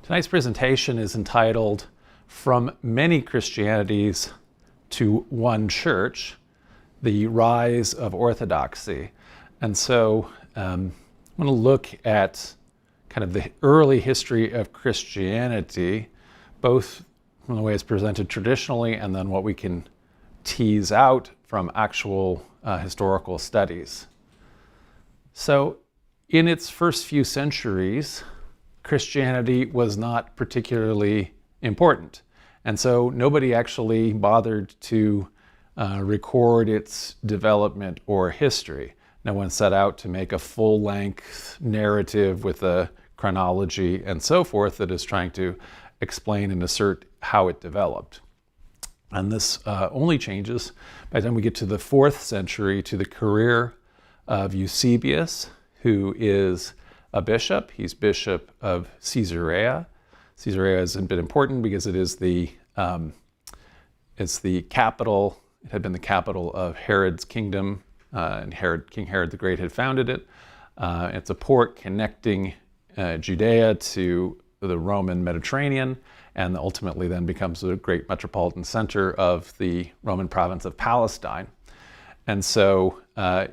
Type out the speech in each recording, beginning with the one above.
Tonight's presentation is entitled From Many Christianities to One Church, the Rise of Orthodoxy. And so I'm going to look at kind of the early history of Christianity, both from the way it's presented traditionally and then what we can tease out from actual historical studies. So in its first few centuries, Christianity was not particularly important. And so nobody actually bothered to record its development or history. No one set out to make a full-length narrative with a chronology and so forth that is trying to explain and assert how it developed. And this only changes by the time we get to the 4th century to the career of Eusebius, who is a bishop. He's bishop of Caesarea. Caesarea has been important because it is it's the capital. It had been the capital of Herod's kingdom, and King Herod the Great had founded it. It's a port connecting Judea to the Roman Mediterranean, and ultimately then becomes the great metropolitan center of the Roman province of Palestine. And so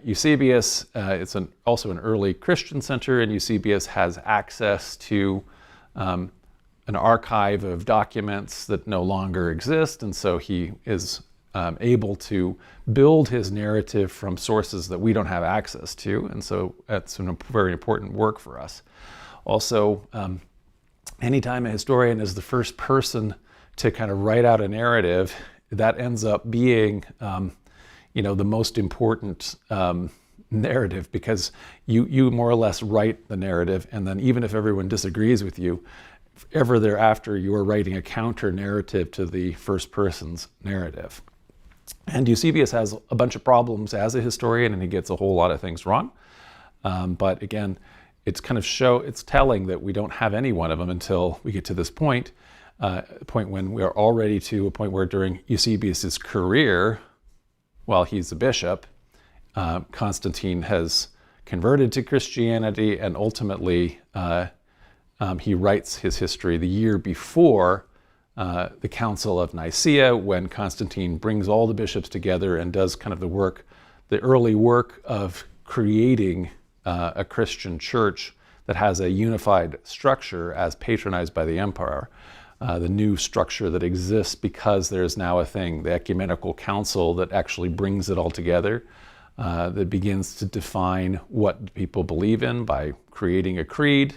Eusebius, it's also an early Christian center, and Eusebius has access to an archive of documents that no longer exist, and so he is able to build his narrative from sources that we don't have access to, and so that's a very important work for us. Also, anytime a historian is the first person to kind of write out a narrative, that ends up being the most important narrative, because you more or less write the narrative, and then even if everyone disagrees with you, ever thereafter you are writing a counter narrative to the first person's narrative. And Eusebius has a bunch of problems as a historian, and he gets a whole lot of things wrong. But again, it's telling that we don't have any one of them until we get to this point when we are already to a point where during Eusebius's career, while he's a bishop, Constantine has converted to Christianity, and ultimately he writes his history the year before the Council of Nicaea, when Constantine brings all the bishops together and does kind of the early work of creating a Christian church that has a unified structure as patronized by the emperor. The new structure that exists because there's now a thing, the ecumenical council, that actually brings it all together, that begins to define what people believe in by creating a creed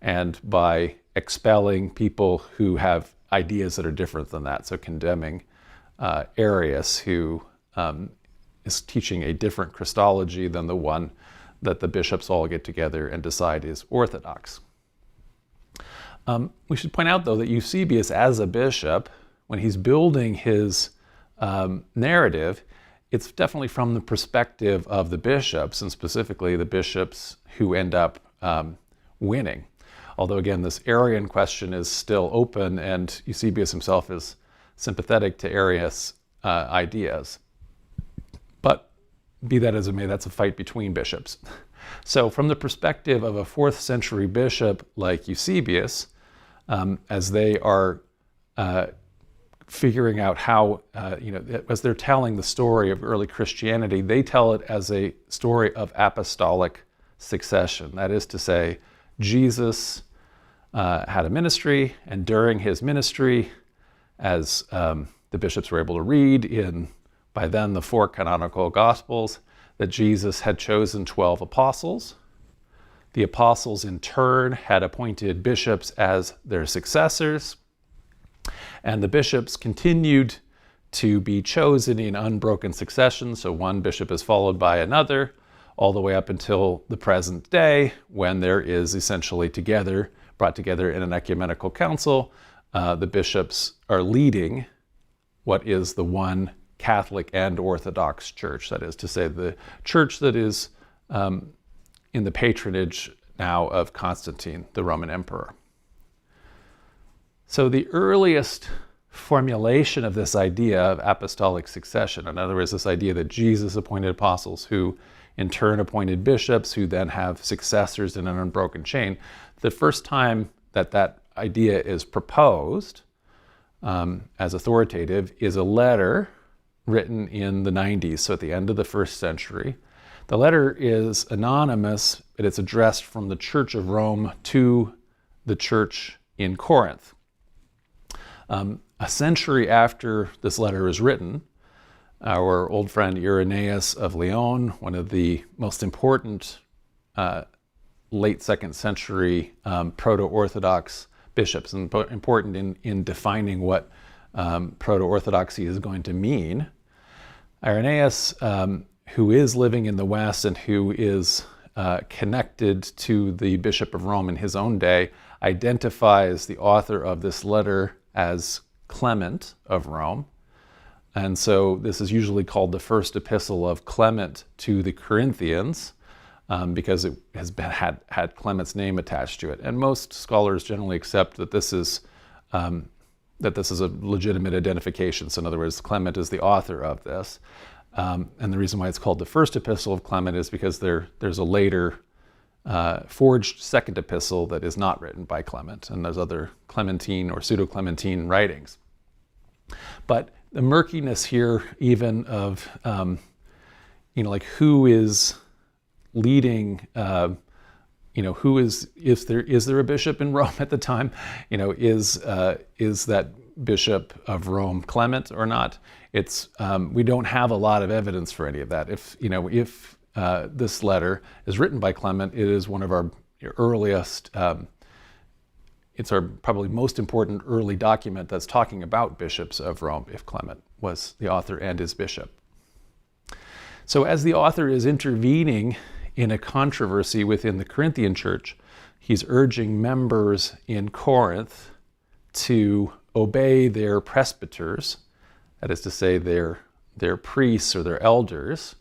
and by expelling people who have ideas that are different than that. So condemning Arius, who is teaching a different Christology than the one that the bishops all get together and decide is orthodox. We should point out, though, that Eusebius, as a bishop, when he's building his narrative, it's definitely from the perspective of the bishops, and specifically the bishops who end up winning. Although, again, this Arian question is still open, and Eusebius himself is sympathetic to Arius' ideas. But be that as it may, that's a fight between bishops. So from the perspective of a 4th century bishop like Eusebius, as they are figuring out how, as they're telling the story of early Christianity, they tell it as a story of apostolic succession. That is to say, Jesus had a ministry, and during his ministry, as the bishops were able to read in, by then, the 4 canonical Gospels, that Jesus had chosen 12 apostles. The apostles, in turn, had appointed bishops as their successors, and the bishops continued to be chosen in unbroken succession, so one bishop is followed by another, all the way up until the present day, when there is essentially brought together in an ecumenical council, the bishops are leading what is the one Catholic and Orthodox church, that is to say, the church that is in the patronage now of Constantine, the Roman emperor. So the earliest formulation of this idea of apostolic succession, in other words, this idea that Jesus appointed apostles who in turn appointed bishops who then have successors in an unbroken chain, the first time that idea is proposed as authoritative is a letter written in the 90s, so at the end of the first century. The letter is anonymous, but it's addressed from the Church of Rome to the church in Corinth. A century after this letter is written, our old friend Irenaeus of Lyon, one of the most important late 2nd century proto-Orthodox bishops, and important in defining what proto-Orthodoxy is going to mean. Irenaeus, who is living in the West and who is connected to the Bishop of Rome in his own day, identifies the author of this letter as Clement of Rome. And so this is usually called the first epistle of Clement to the Corinthians, because it has had Clement's name attached to it. And most scholars generally accept that this is a legitimate identification. So in other words, Clement is the author of this. And the reason why it's called the first epistle of Clement is because there's a later forged second epistle that is not written by Clement, and there's other Clementine or pseudo-Clementine writings. But the murkiness here, even of like who is leading, who is there a bishop in Rome at the time? Is that Bishop of Rome Clement or not? It's we don't have a lot of evidence for any of that. If this letter is written by Clement, it is one of our earliest. It's our probably most important early document that's talking about bishops of Rome, if Clement was the author and is bishop. So as the author is intervening in a controversy within the Corinthian church, he's urging members in Corinth to obey their presbyters, that is to say their priests or their elders.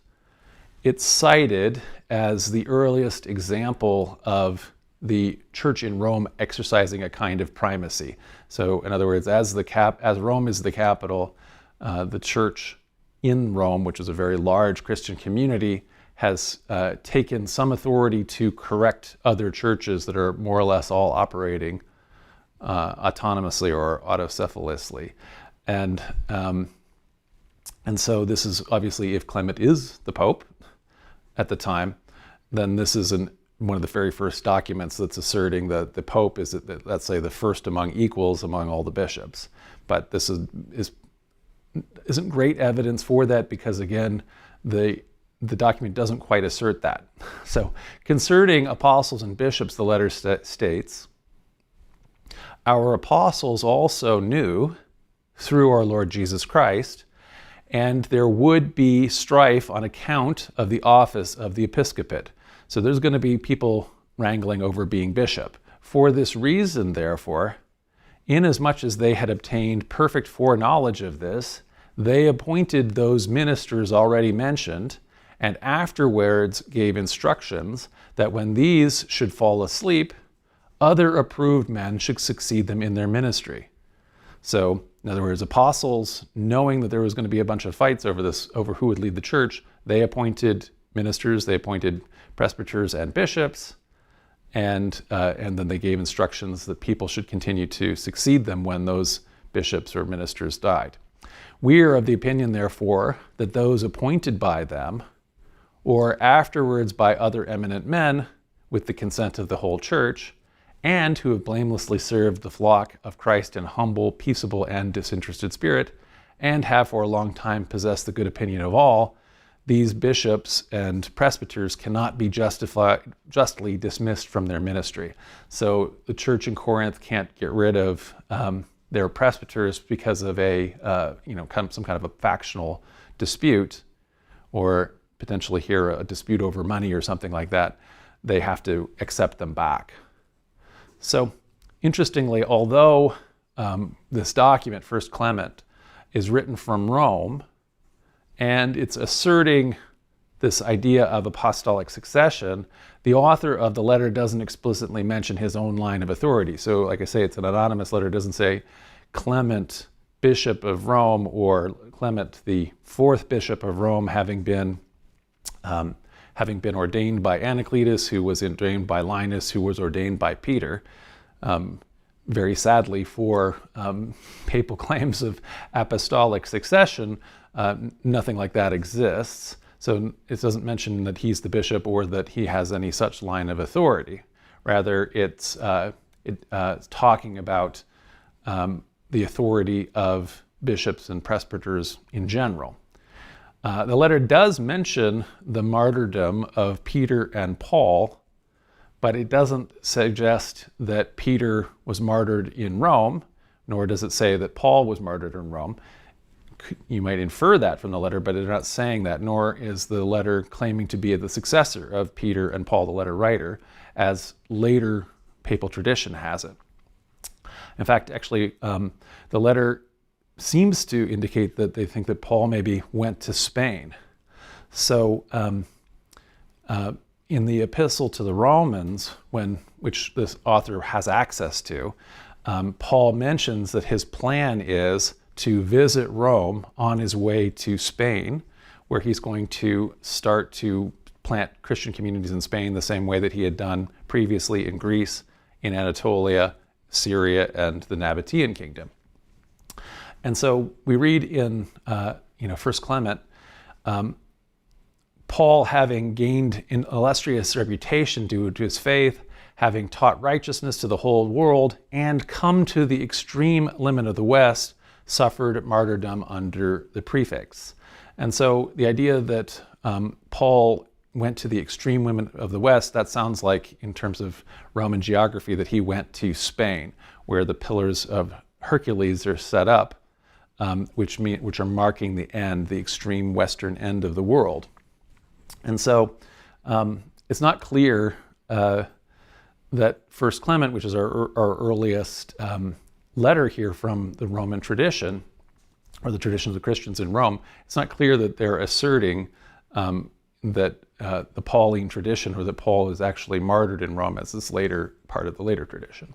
It's cited as the earliest example of the church in Rome exercising a kind of primacy. So in other words, as Rome is the capital, the church in Rome, which is a very large Christian community, has taken some authority to correct other churches that are more or less all operating autonomously or autocephalously. And so this is obviously, if Clement is the Pope at the time, then this is one of the very first documents that's asserting that the Pope is, let's say, the first among equals among all the bishops. But this isn't great evidence for that because, again, the document doesn't quite assert that. So concerning apostles and bishops, the letter states, our apostles also knew through our Lord Jesus Christ, and there would be strife on account of the office of the episcopate. So there's going to be people wrangling over being bishop. For this reason, therefore, inasmuch as they had obtained perfect foreknowledge of this, they appointed those ministers already mentioned, and afterwards gave instructions that when these should fall asleep, other approved men should succeed them in their ministry. So, in other words, apostles, knowing that there was going to be a bunch of fights over who would lead the church, they appointed ministers, they appointed presbyters and bishops, and then they gave instructions that people should continue to succeed them when those bishops or ministers died. We are of the opinion, therefore, that those appointed by them, or afterwards by other eminent men, with the consent of the whole church, and who have blamelessly served the flock of Christ in humble, peaceable, and disinterested spirit, and have for a long time possessed the good opinion of all, these bishops and presbyters cannot be justly dismissed from their ministry. So the church in Corinth can't get rid of their presbyters because of some kind of a factional dispute, or potentially here a dispute over money or something like that. They have to accept them back. So interestingly, although this document, First Clement, is written from Rome, and it's asserting this idea of apostolic succession, the author of the letter doesn't explicitly mention his own line of authority. So like I say, it's an anonymous letter. It doesn't say Clement, Bishop of Rome, or Clement, the fourth Bishop of Rome, having been ordained by Anacletus, who was ordained by Linus, who was ordained by Peter. very sadly for papal claims of apostolic succession, nothing like that exists. So it doesn't mention that he's the bishop or that he has any such line of authority. Rather, it's talking about the authority of bishops and presbyters in general. The letter does mention the martyrdom of Peter and Paul, but it doesn't suggest that Peter was martyred in Rome, nor does it say that Paul was martyred in Rome. You might infer that from the letter, but it's not saying that, nor is the letter claiming to be the successor of Peter and Paul, the letter writer, as later papal tradition has it. In fact, actually, the letter seems to indicate that they think that Paul maybe went to Spain. So in the epistle to the Romans, which this author has access to, Paul mentions that his plan is to visit Rome on his way to Spain, where he's going to start to plant Christian communities in Spain the same way that he had done previously in Greece, in Anatolia, Syria, and the Nabatean kingdom. And so we read in 1 Clement, Paul, having gained an illustrious reputation due to his faith, having taught righteousness to the whole world, and come to the extreme limit of the West, suffered martyrdom under the prefix. And so the idea that Paul went to the extreme limit of the West, that sounds like, in terms of Roman geography, that he went to Spain, where the pillars of Hercules are set up, which are marking the end, the extreme western end of the world. And so it's not clear that 1 Clement, which is our earliest letter here from the Roman tradition, or the tradition of the Christians in Rome, it's not clear that they're asserting that the Pauline tradition, or that Paul is actually martyred in Rome as this later part of the later tradition.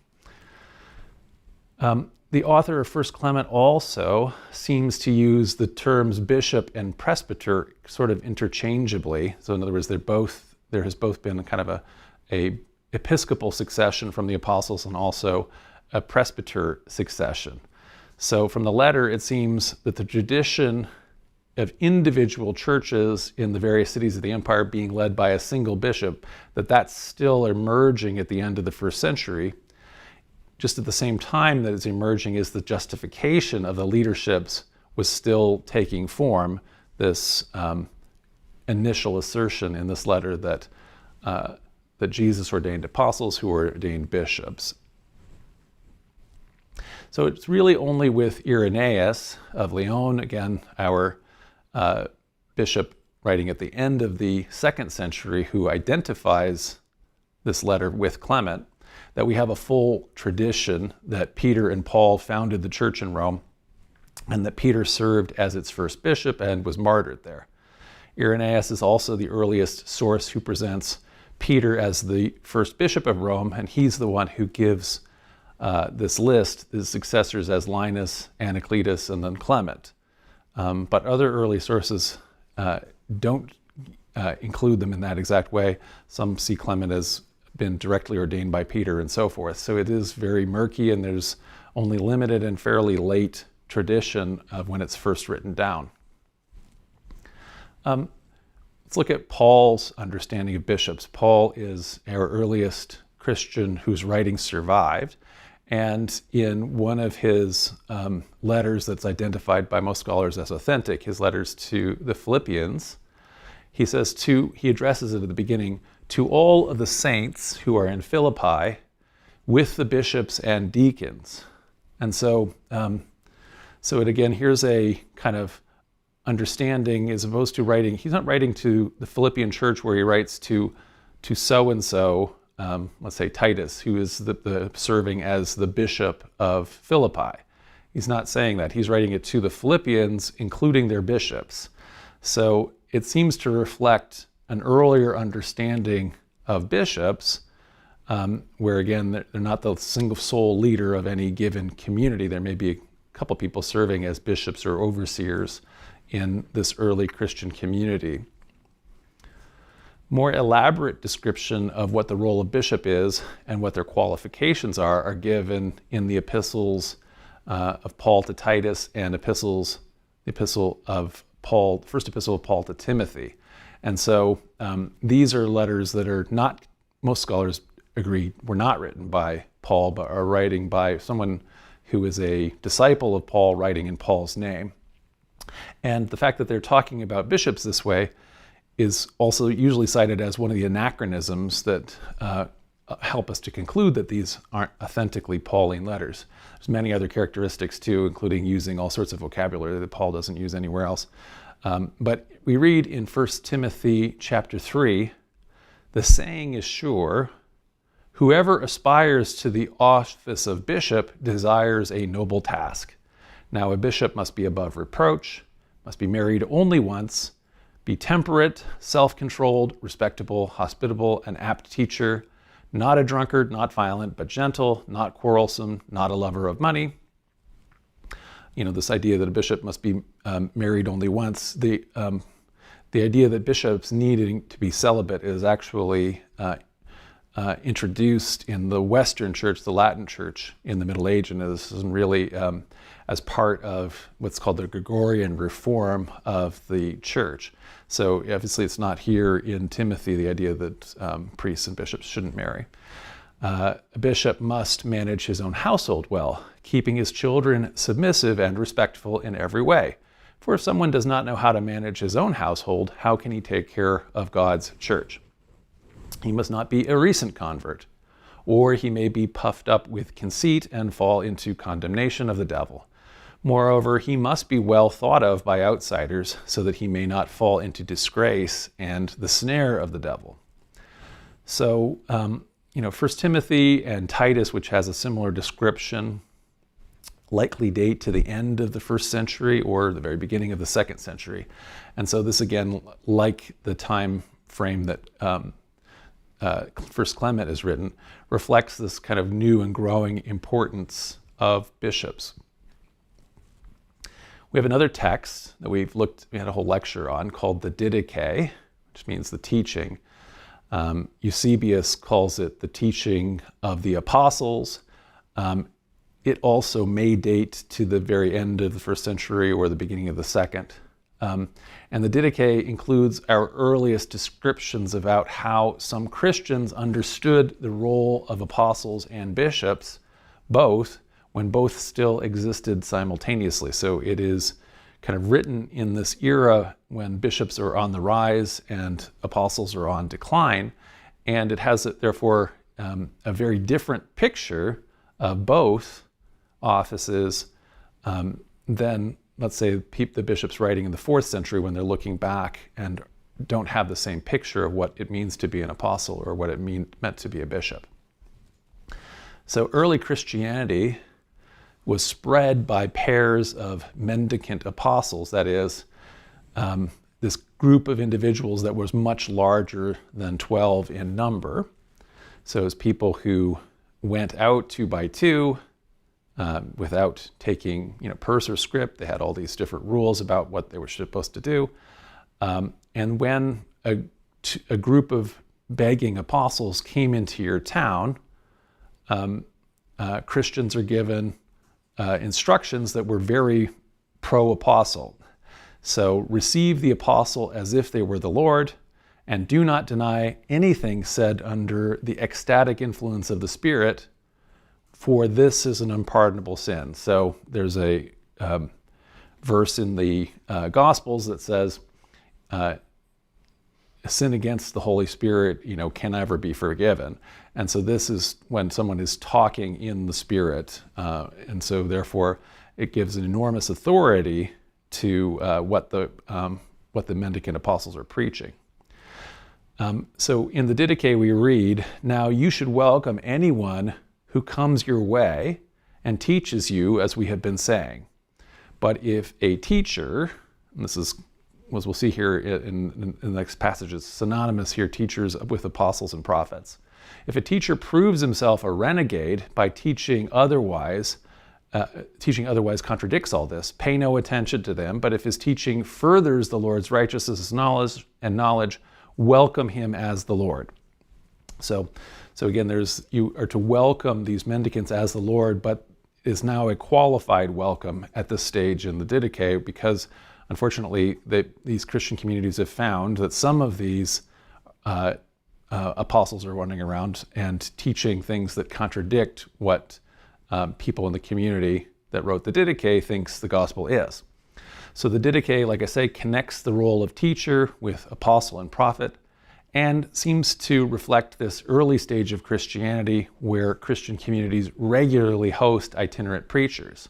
The author of 1 Clement also seems to use the terms bishop and presbyter sort of interchangeably. So in other words, there has both been kind of a episcopal succession from the apostles and also a presbyter succession. So from the letter, it seems that the tradition of individual churches in the various cities of the empire being led by a single bishop, that's still emerging at the end of the first century. Just at the same time that it's emerging is the justification of the leaderships was still taking form, this initial assertion in this letter that Jesus ordained apostles who were ordained bishops. So it's really only with Irenaeus of Lyon, again, our bishop writing at the end of the 2nd century, who identifies this letter with Clement, that we have a full tradition that Peter and Paul founded the church in Rome, and that Peter served as its first bishop and was martyred there. Irenaeus is also the earliest source who presents Peter as the first bishop of Rome, and he's the one who gives this list, his successors as Linus, Anacletus, and then Clement. But other early sources don't include them in that exact way. Some see Clement as been directly ordained by Peter and so forth. So it is very murky, and there's only limited and fairly late tradition of when it's first written down. Let's look at Paul's understanding of bishops. Paul is our earliest Christian whose writings survived. And in one of his letters that's identified by most scholars as authentic, his letters to the Philippians, he addresses it at the beginning, to all of the saints who are in Philippi with the bishops and deacons. And so here's a kind of understanding, as opposed to writing, he's not writing to the Philippian church where he writes to so-and-so, let's say Titus, who is serving as the bishop of Philippi. He's not saying that. He's writing it to the Philippians, including their bishops. So it seems to reflect an earlier understanding of bishops, where again, they're not the single sole leader of any given community. There may be a couple people serving as bishops or overseers in this early Christian community. More elaborate description of what the role of bishop is and what their qualifications are given in the epistles of Paul to Titus and the first epistle of Paul to Timothy. And so these are letters that are not, most scholars agree, were not written by Paul, but are writing by someone who is a disciple of Paul, writing in Paul's name. And the fact that they're talking about bishops this way is also usually cited as one of the anachronisms that help us to conclude that these aren't authentically Pauline letters. There's many other characteristics too, including using all sorts of vocabulary that Paul doesn't use anywhere else. But we read in 1 Timothy chapter 3, the saying is sure, whoever aspires to the office of bishop desires a noble task. Now a bishop must be above reproach, must be married only once, be temperate, self-controlled, respectable, hospitable, an apt teacher, not a drunkard, not violent, but gentle, not quarrelsome, not a lover of money. You know, this idea that a bishop must be married only once. The idea that bishops needing to be celibate is actually introduced in the Western Church, the Latin Church, in the Middle Age, and this is really as part of what's called the Gregorian reform of the Church. So obviously it's not here in Timothy, the idea that priests and bishops shouldn't marry. A bishop must manage his own household well, keeping his children submissive and respectful in every way. For if someone does not know how to manage his own household, how can he take care of God's church? He must not be a recent convert, or he may be puffed up with conceit and fall into condemnation of the devil. Moreover, he must be well thought of by outsiders so that he may not fall into disgrace and the snare of the devil. So, 1 Timothy and Titus, which has a similar description, likely date to the end of the 1st century or the very beginning of the 2nd century. And so this, again, like the time frame that First Clement is written, reflects this kind of new and growing importance of bishops. We have another text that we had a whole lecture on called the Didache, which means the teaching. Eusebius calls it the teaching of the apostles. It also may date to the very end of the 1st century or the beginning of the 2nd. And the Didache includes our earliest descriptions about how some Christians understood the role of apostles and bishops, when both still existed simultaneously. So it is kind of written in this era when bishops are on the rise and apostles are on decline. And it has, therefore, a very different picture of both offices than, let's say, the bishops writing in the 4th century when they're looking back and don't have the same picture of what it means to be an apostle or what it meant to be a bishop. So early Christianity was spread by pairs of mendicant apostles, that is, this group of individuals that was much larger than 12 in number. So it was people who went out 2 by 2 without taking purse or scrip. They had all these different rules about what they were supposed to do. And when a group of begging apostles came into your town, Christians are given instructions that were very pro-apostle. So receive the apostle as if they were the Lord, and do not deny anything said under the ecstatic influence of the Spirit, for this is an unpardonable sin. So there's a verse in the Gospels that says, a sin against the Holy Spirit, can never be forgiven. And so this is when someone is talking in the Spirit. And so therefore it gives an enormous authority to what the mendicant apostles are preaching. So in the Didache we read, now you should welcome anyone who comes your way and teaches you as we have been saying. But if a teacher, and this is, as we'll see here in the next passage, is synonymous here, teachers with apostles and prophets. If a teacher proves himself a renegade by teaching otherwise contradicts all this, pay no attention to them. But if his teaching furthers the Lord's righteousness and knowledge, welcome him as the Lord. So again, you are to welcome these mendicants as the Lord, but is now a qualified welcome at this stage in the Didache, because unfortunately these Christian communities have found that some of these apostles are running around and teaching things that contradict what people in the community that wrote the Didache thinks the gospel is. So the Didache, like I say, connects the role of teacher with apostle and prophet, and seems to reflect this early stage of Christianity where Christian communities regularly host itinerant preachers.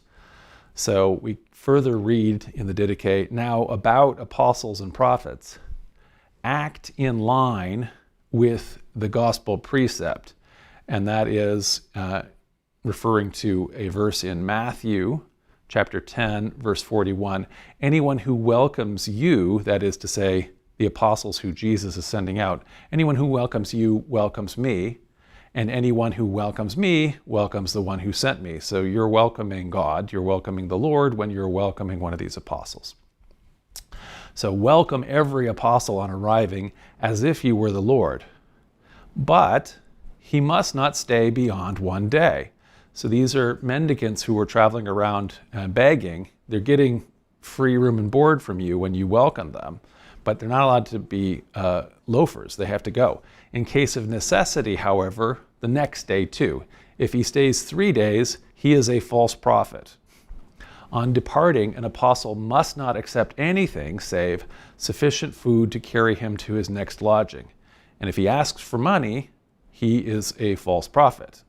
So we further read in the Didache, now about apostles and prophets, act in line with the gospel precept, and that is referring to a verse in Matthew chapter 10, verse 41. Anyone who welcomes you, that is to say, the apostles who Jesus is sending out, anyone who welcomes you welcomes me, and anyone who welcomes me welcomes the one who sent me. So you're welcoming God, you're welcoming the Lord when you're welcoming one of these apostles. So welcome every apostle on arriving as if you were the Lord, but he must not stay beyond one day. So these are mendicants who are traveling around begging. They're getting free room and board from you when you welcome them, but they're not allowed to be loafers. They have to go. In case of necessity, however, the next day too. If he stays 3 days, he is a false prophet. On departing, an apostle must not accept anything save sufficient food to carry him to his next lodging. And if he asks for money, he is a false prophet.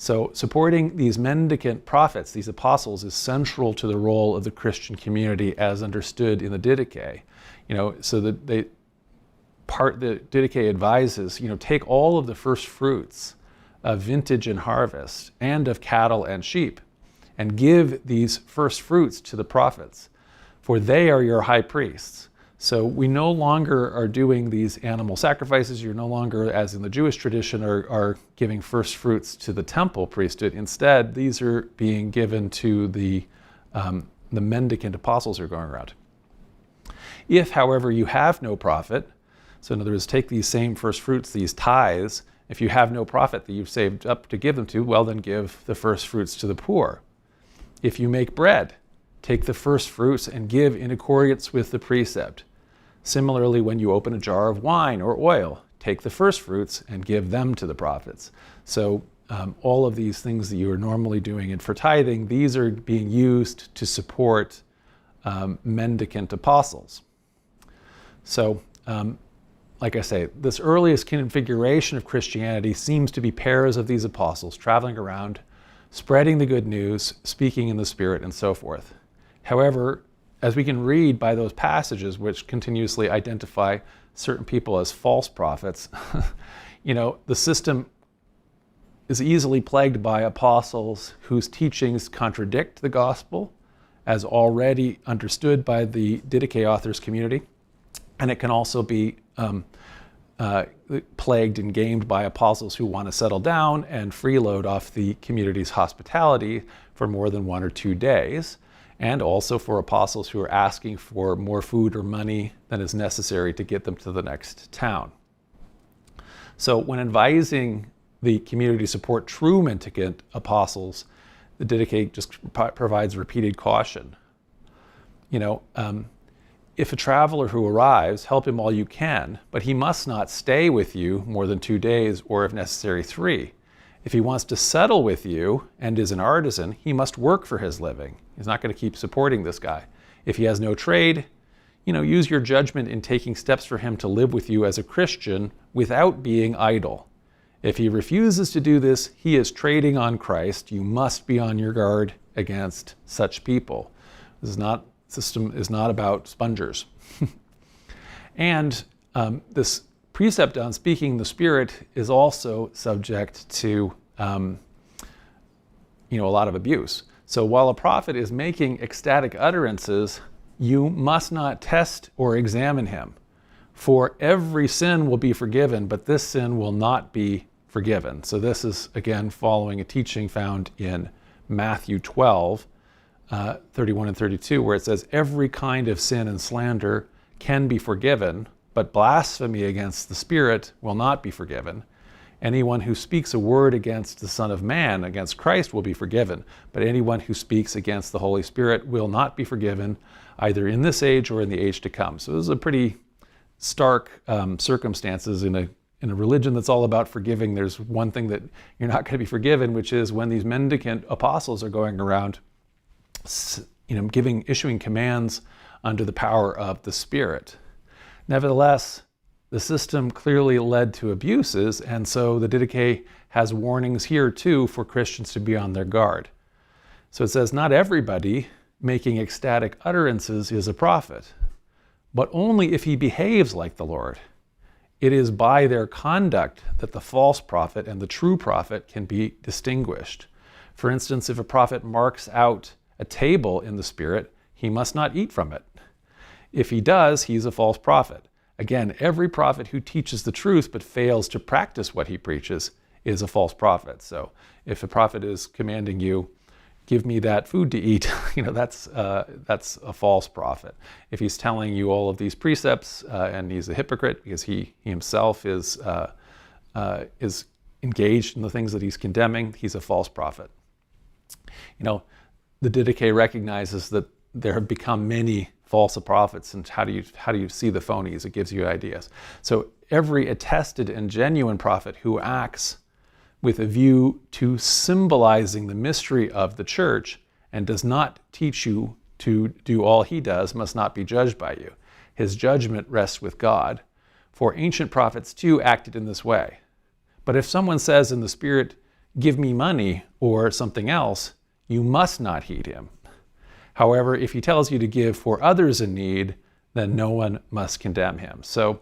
So supporting these mendicant prophets, these apostles, is central to the role of the Christian community as understood in the Didache. So that the Didache advises, take all of the first fruits of vintage and harvest and of cattle and sheep and give these first fruits to the prophets, for they are your high priests. So we no longer are doing these animal sacrifices. You're no longer, as in the Jewish tradition, are giving first fruits to the temple priesthood. Instead, these are being given to the mendicant apostles who are going around. If, however, you have no prophet, so in other words, take these same first fruits, these tithes, if you have no prophet that you've saved up to give them to, well, then give the first fruits to the poor. If you make bread, take the first fruits and give in accordance with the precept. Similarly, when you open a jar of wine or oil, take the first fruits and give them to the prophets. So all of these things that you are normally doing for tithing, these are being used to support mendicant apostles. So, like I say, this earliest configuration of Christianity seems to be pairs of these apostles traveling around, spreading the good news, speaking in the Spirit, and so forth. However, as we can read by those passages which continuously identify certain people as false prophets, the system is easily plagued by apostles whose teachings contradict the gospel as already understood by the Didache authors community. And it can also be plagued and gamed by apostles who want to settle down and freeload off the community's hospitality for more than 1 or 2 days, and also for apostles who are asking for more food or money than is necessary to get them to the next town. So when advising the community to support true mendicant apostles, the Didache just provides repeated caution. If a traveler who arrives, help him all you can, but he must not stay with you more than 2 days, or if necessary 3. If he wants to settle with you and is an artisan, he must work for his living. He's not going to keep supporting this guy. If he has no trade, use your judgment in taking steps for him to live with you as a Christian without being idle. If he refuses to do this, he is trading on Christ. You must be on your guard against such people. System is not about spongers. And this precept on speaking the Spirit is also subject to a lot of abuse. So while a prophet is making ecstatic utterances, you must not test or examine him. For every sin will be forgiven, but this sin will not be forgiven. So this is, again, following a teaching found in Matthew 12, 31 and 32, where it says, every kind of sin and slander can be forgiven, but blasphemy against the Spirit will not be forgiven. Anyone who speaks a word against the Son of Man, against Christ, will be forgiven, but anyone who speaks against the Holy Spirit will not be forgiven, either in this age or in the age to come. So this is a pretty stark circumstances in a religion that's all about forgiving. There's one thing that you're not going to be forgiven, which is when these mendicant apostles are going around, issuing commands under the power of the Spirit. Nevertheless, the system clearly led to abuses, and so the Didache has warnings here too for Christians to be on their guard. So it says, not everybody making ecstatic utterances is a prophet, but only if he behaves like the Lord. It is by their conduct that the false prophet and the true prophet can be distinguished. For instance, if a prophet marks out a table in the Spirit, he must not eat from it. If he does, he's a false prophet. Again, every prophet who teaches the truth but fails to practice what he preaches is a false prophet. So if a prophet is commanding you, give me that food to eat, that's a false prophet. If he's telling you all of these precepts and he's a hypocrite because he himself is engaged in the things that he's condemning, he's a false prophet. The Didache recognizes that there have become many false prophets, and how do you see the phonies? It gives you ideas. So every attested and genuine prophet who acts with a view to symbolizing the mystery of the church and does not teach you to do all he does must not be judged by you. His judgment rests with God. For ancient prophets too acted in this way. But if someone says in the Spirit, give me money or something else, you must not heed him. However, if he tells you to give for others in need, then no one must condemn him. So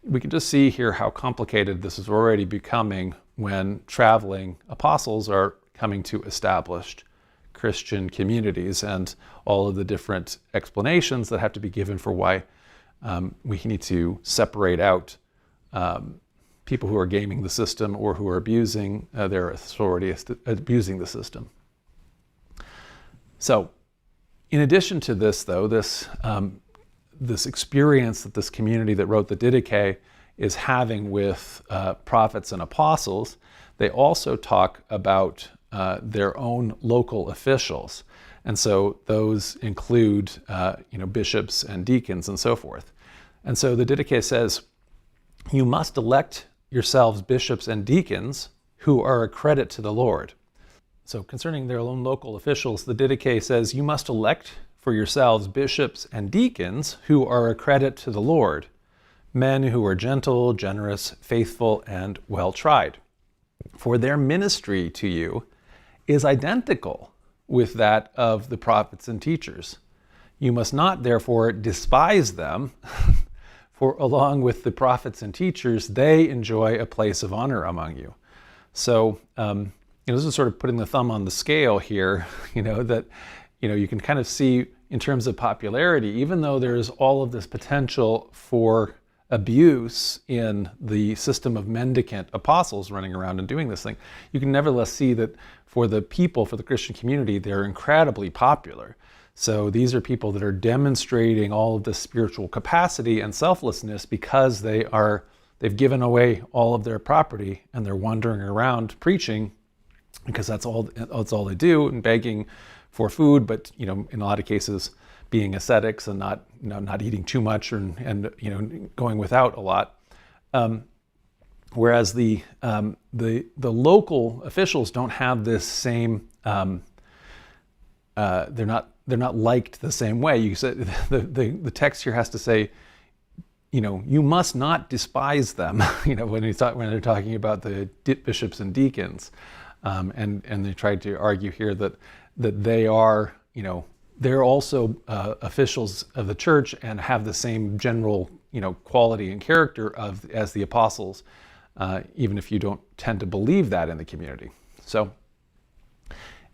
we can just see here how complicated this is already becoming when traveling apostles are coming to established Christian communities, and all of the different explanations that have to be given for why we need to separate out people who are gaming the system or who are abusing their authority, abusing the system. So, in addition to this, though, this experience that this community that wrote the Didache is having with prophets and apostles, they also talk about their own local officials. And so those include bishops and deacons and so forth. And so the Didache says, you must elect yourselves bishops and deacons who are a credit to the Lord. So concerning their own local officials, the Didache says, you must elect for yourselves bishops and deacons who are a credit to the Lord, men who are gentle, generous, faithful, and well-tried. For their ministry to you is identical with that of the prophets and teachers. You must not, therefore, despise them, for along with the prophets and teachers, they enjoy a place of honor among you. So, this is sort of putting the thumb on the scale here, that, you can kind of see in terms of popularity, even though there's all of this potential for abuse in the system of mendicant apostles running around and doing this thing, you can nevertheless see that for the people, for the Christian community, they're incredibly popular. So these are people that are demonstrating all of this spiritual capacity and selflessness because they've given away all of their property and they're wandering around preaching because that's all they do, and begging for food, but in a lot of cases being ascetics and not eating too much and going without a lot. Whereas the local officials don't have this same. They're not liked the same way. You said the text here has to say, you must not despise them. When they're talking about the bishops and deacons, and they tried to argue here that they are, they're also officials of the church and have the same general, quality and character as the apostles, even if you don't tend to believe that in the community. So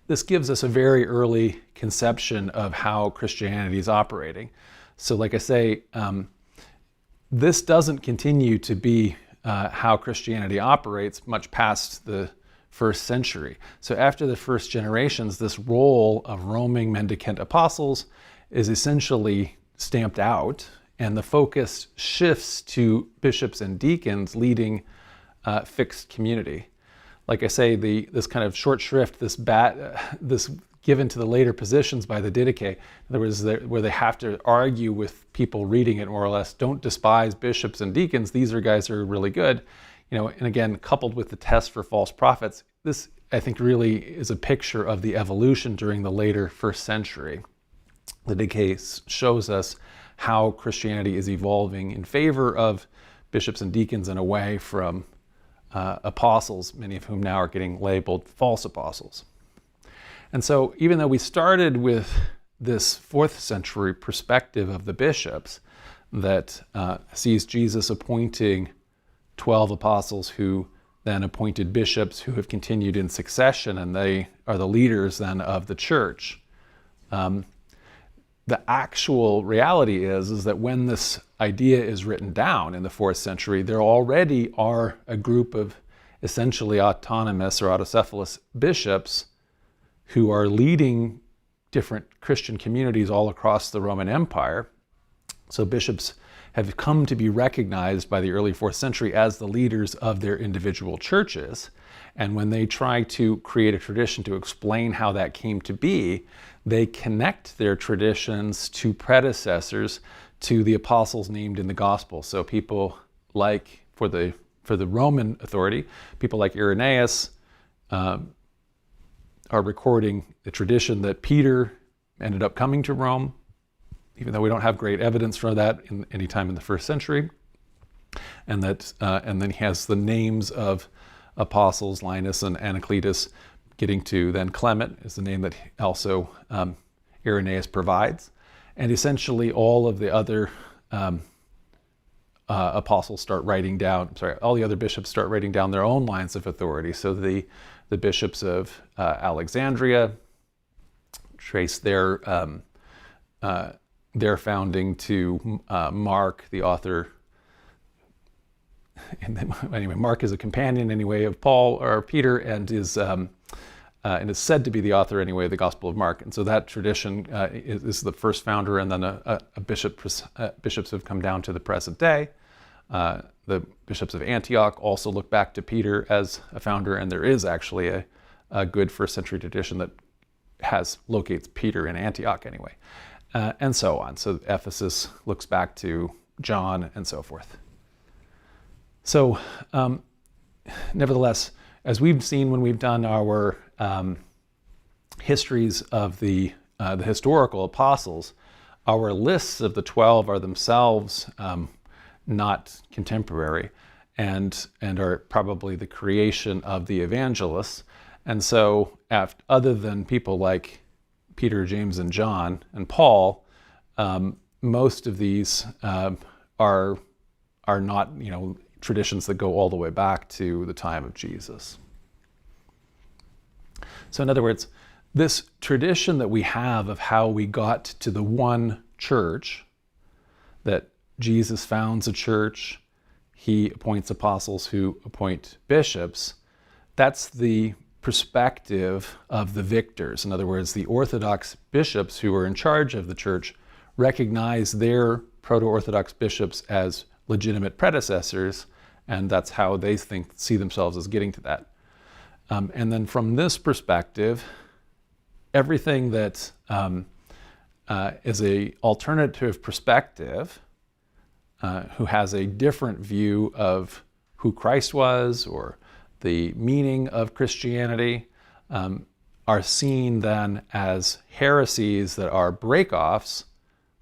this gives us a very early conception of how Christianity is operating. So like I say, this doesn't continue to be how Christianity operates much past the first century. So after the first generations, this role of roaming mendicant apostles is essentially stamped out, and the focus shifts to bishops and deacons leading fixed community. Like I say, this kind of short shrift, this given to the later positions by the Didache, in other words, where they have to argue with people reading it more or less, don't despise bishops and deacons, these are guys who are really good. And again, coupled with the test for false prophets, this I think really is a picture of the evolution during the later first century. The Didache shows us how Christianity is evolving in favor of bishops and deacons and away from apostles, many of whom now are getting labeled false apostles. And so even though we started with this 4th century perspective of the bishops that sees Jesus appointing 12 apostles who then appointed bishops who have continued in succession, and they are the leaders then of the church. The actual reality is that when this idea is written down in the 4th century, there already are a group of essentially autonomous or autocephalous bishops who are leading different Christian communities all across the Roman Empire. So bishops have come to be recognized by the early 4th century as the leaders of their individual churches. And when they try to create a tradition to explain how that came to be, they connect their traditions to predecessors, to the apostles named in the gospel. So people like, for the Roman authority, people like Irenaeus are recording the tradition that Peter ended up coming to Rome, even though we don't have great evidence for that in any time in the 1st century. And then he has the names of apostles, Linus and Anacletus, getting to then Clement is the name that also Irenaeus provides. And essentially all of the other apostles start writing down, all the other bishops start writing down their own lines of authority. So the bishops of Alexandria trace their founding to Mark, the author. And then, anyway, Mark is a companion anyway of Paul or Peter, and is said to be the author anyway of the Gospel of Mark. And so that tradition is the first founder, and then bishops have come down to the present day. The bishops of Antioch also look back to Peter as a founder, and there is actually a good 1st century tradition that locates Peter in Antioch anyway, and so on. So Ephesus looks back to John and so forth. So nevertheless, as we've seen when we've done our histories of the historical apostles, our lists of the 12 are themselves not contemporary and are probably the creation of the evangelists. And so other than people like Peter, James, and John, and Paul, most of these are not, traditions that go all the way back to the time of Jesus. So in other words, this tradition that we have of how we got to the one church, that Jesus founds a church, he appoints apostles who appoint bishops, that's the perspective of the victors. In other words, the Orthodox bishops who are in charge of the church recognize their proto-Orthodox bishops as legitimate predecessors, and that's how they see themselves as getting to that. And then from this perspective, everything that is an alternative perspective, who has a different view of who Christ was or the meaning of Christianity, are seen then as heresies that are breakoffs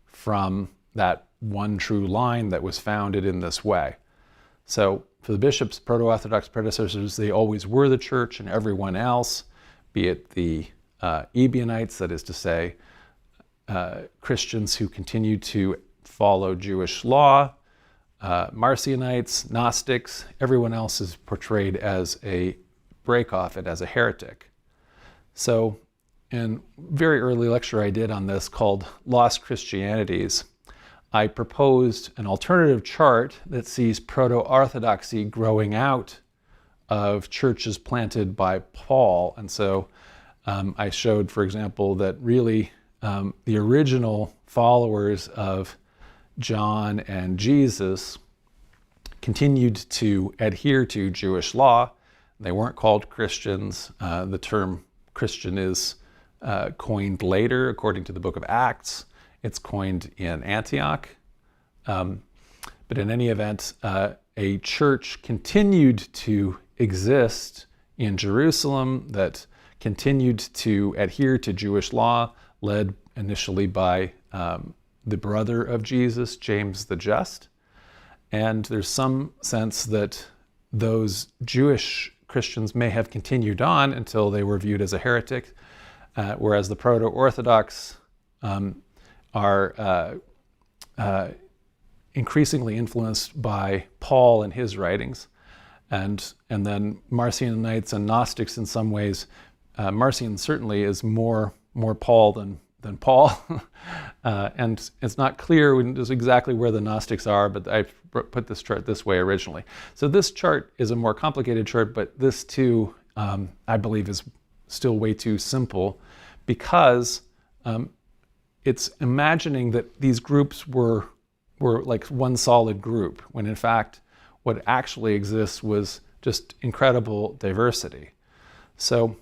from that one true line that was founded in this way. So for the bishops, proto-Orthodox predecessors, they always were the church, and everyone else, be it the Ebionites, that is to say, Christians who continue to follow Jewish law, Marcionites, Gnostics, everyone else is portrayed as a breakoff and as a heretic. So in a very early lecture I did on this called Lost Christianities, I proposed an alternative chart that sees proto-Orthodoxy growing out of churches planted by Paul. And so I showed, for example, that really the original followers of John and Jesus continued to adhere to Jewish law. They weren't called Christians. The term Christian is coined later, according to the book of Acts. It's coined in Antioch. But in any event, a church continued to exist in Jerusalem that continued to adhere to Jewish law, led initially by the brother of Jesus, James the Just. And there's some sense that those Jewish Christians may have continued on until they were viewed as a heretic, whereas the proto-Orthodox are increasingly influenced by Paul and his writings. And then Marcionites and Gnostics in some ways. Marcion certainly is more Paul than Paul. And it's not clear just exactly where the Gnostics are, but I put this chart this way originally. So this chart is a more complicated chart, but this too, I believe, is still way too simple, because it's imagining that these groups were like one solid group, when in fact what actually exists was just incredible diversity. So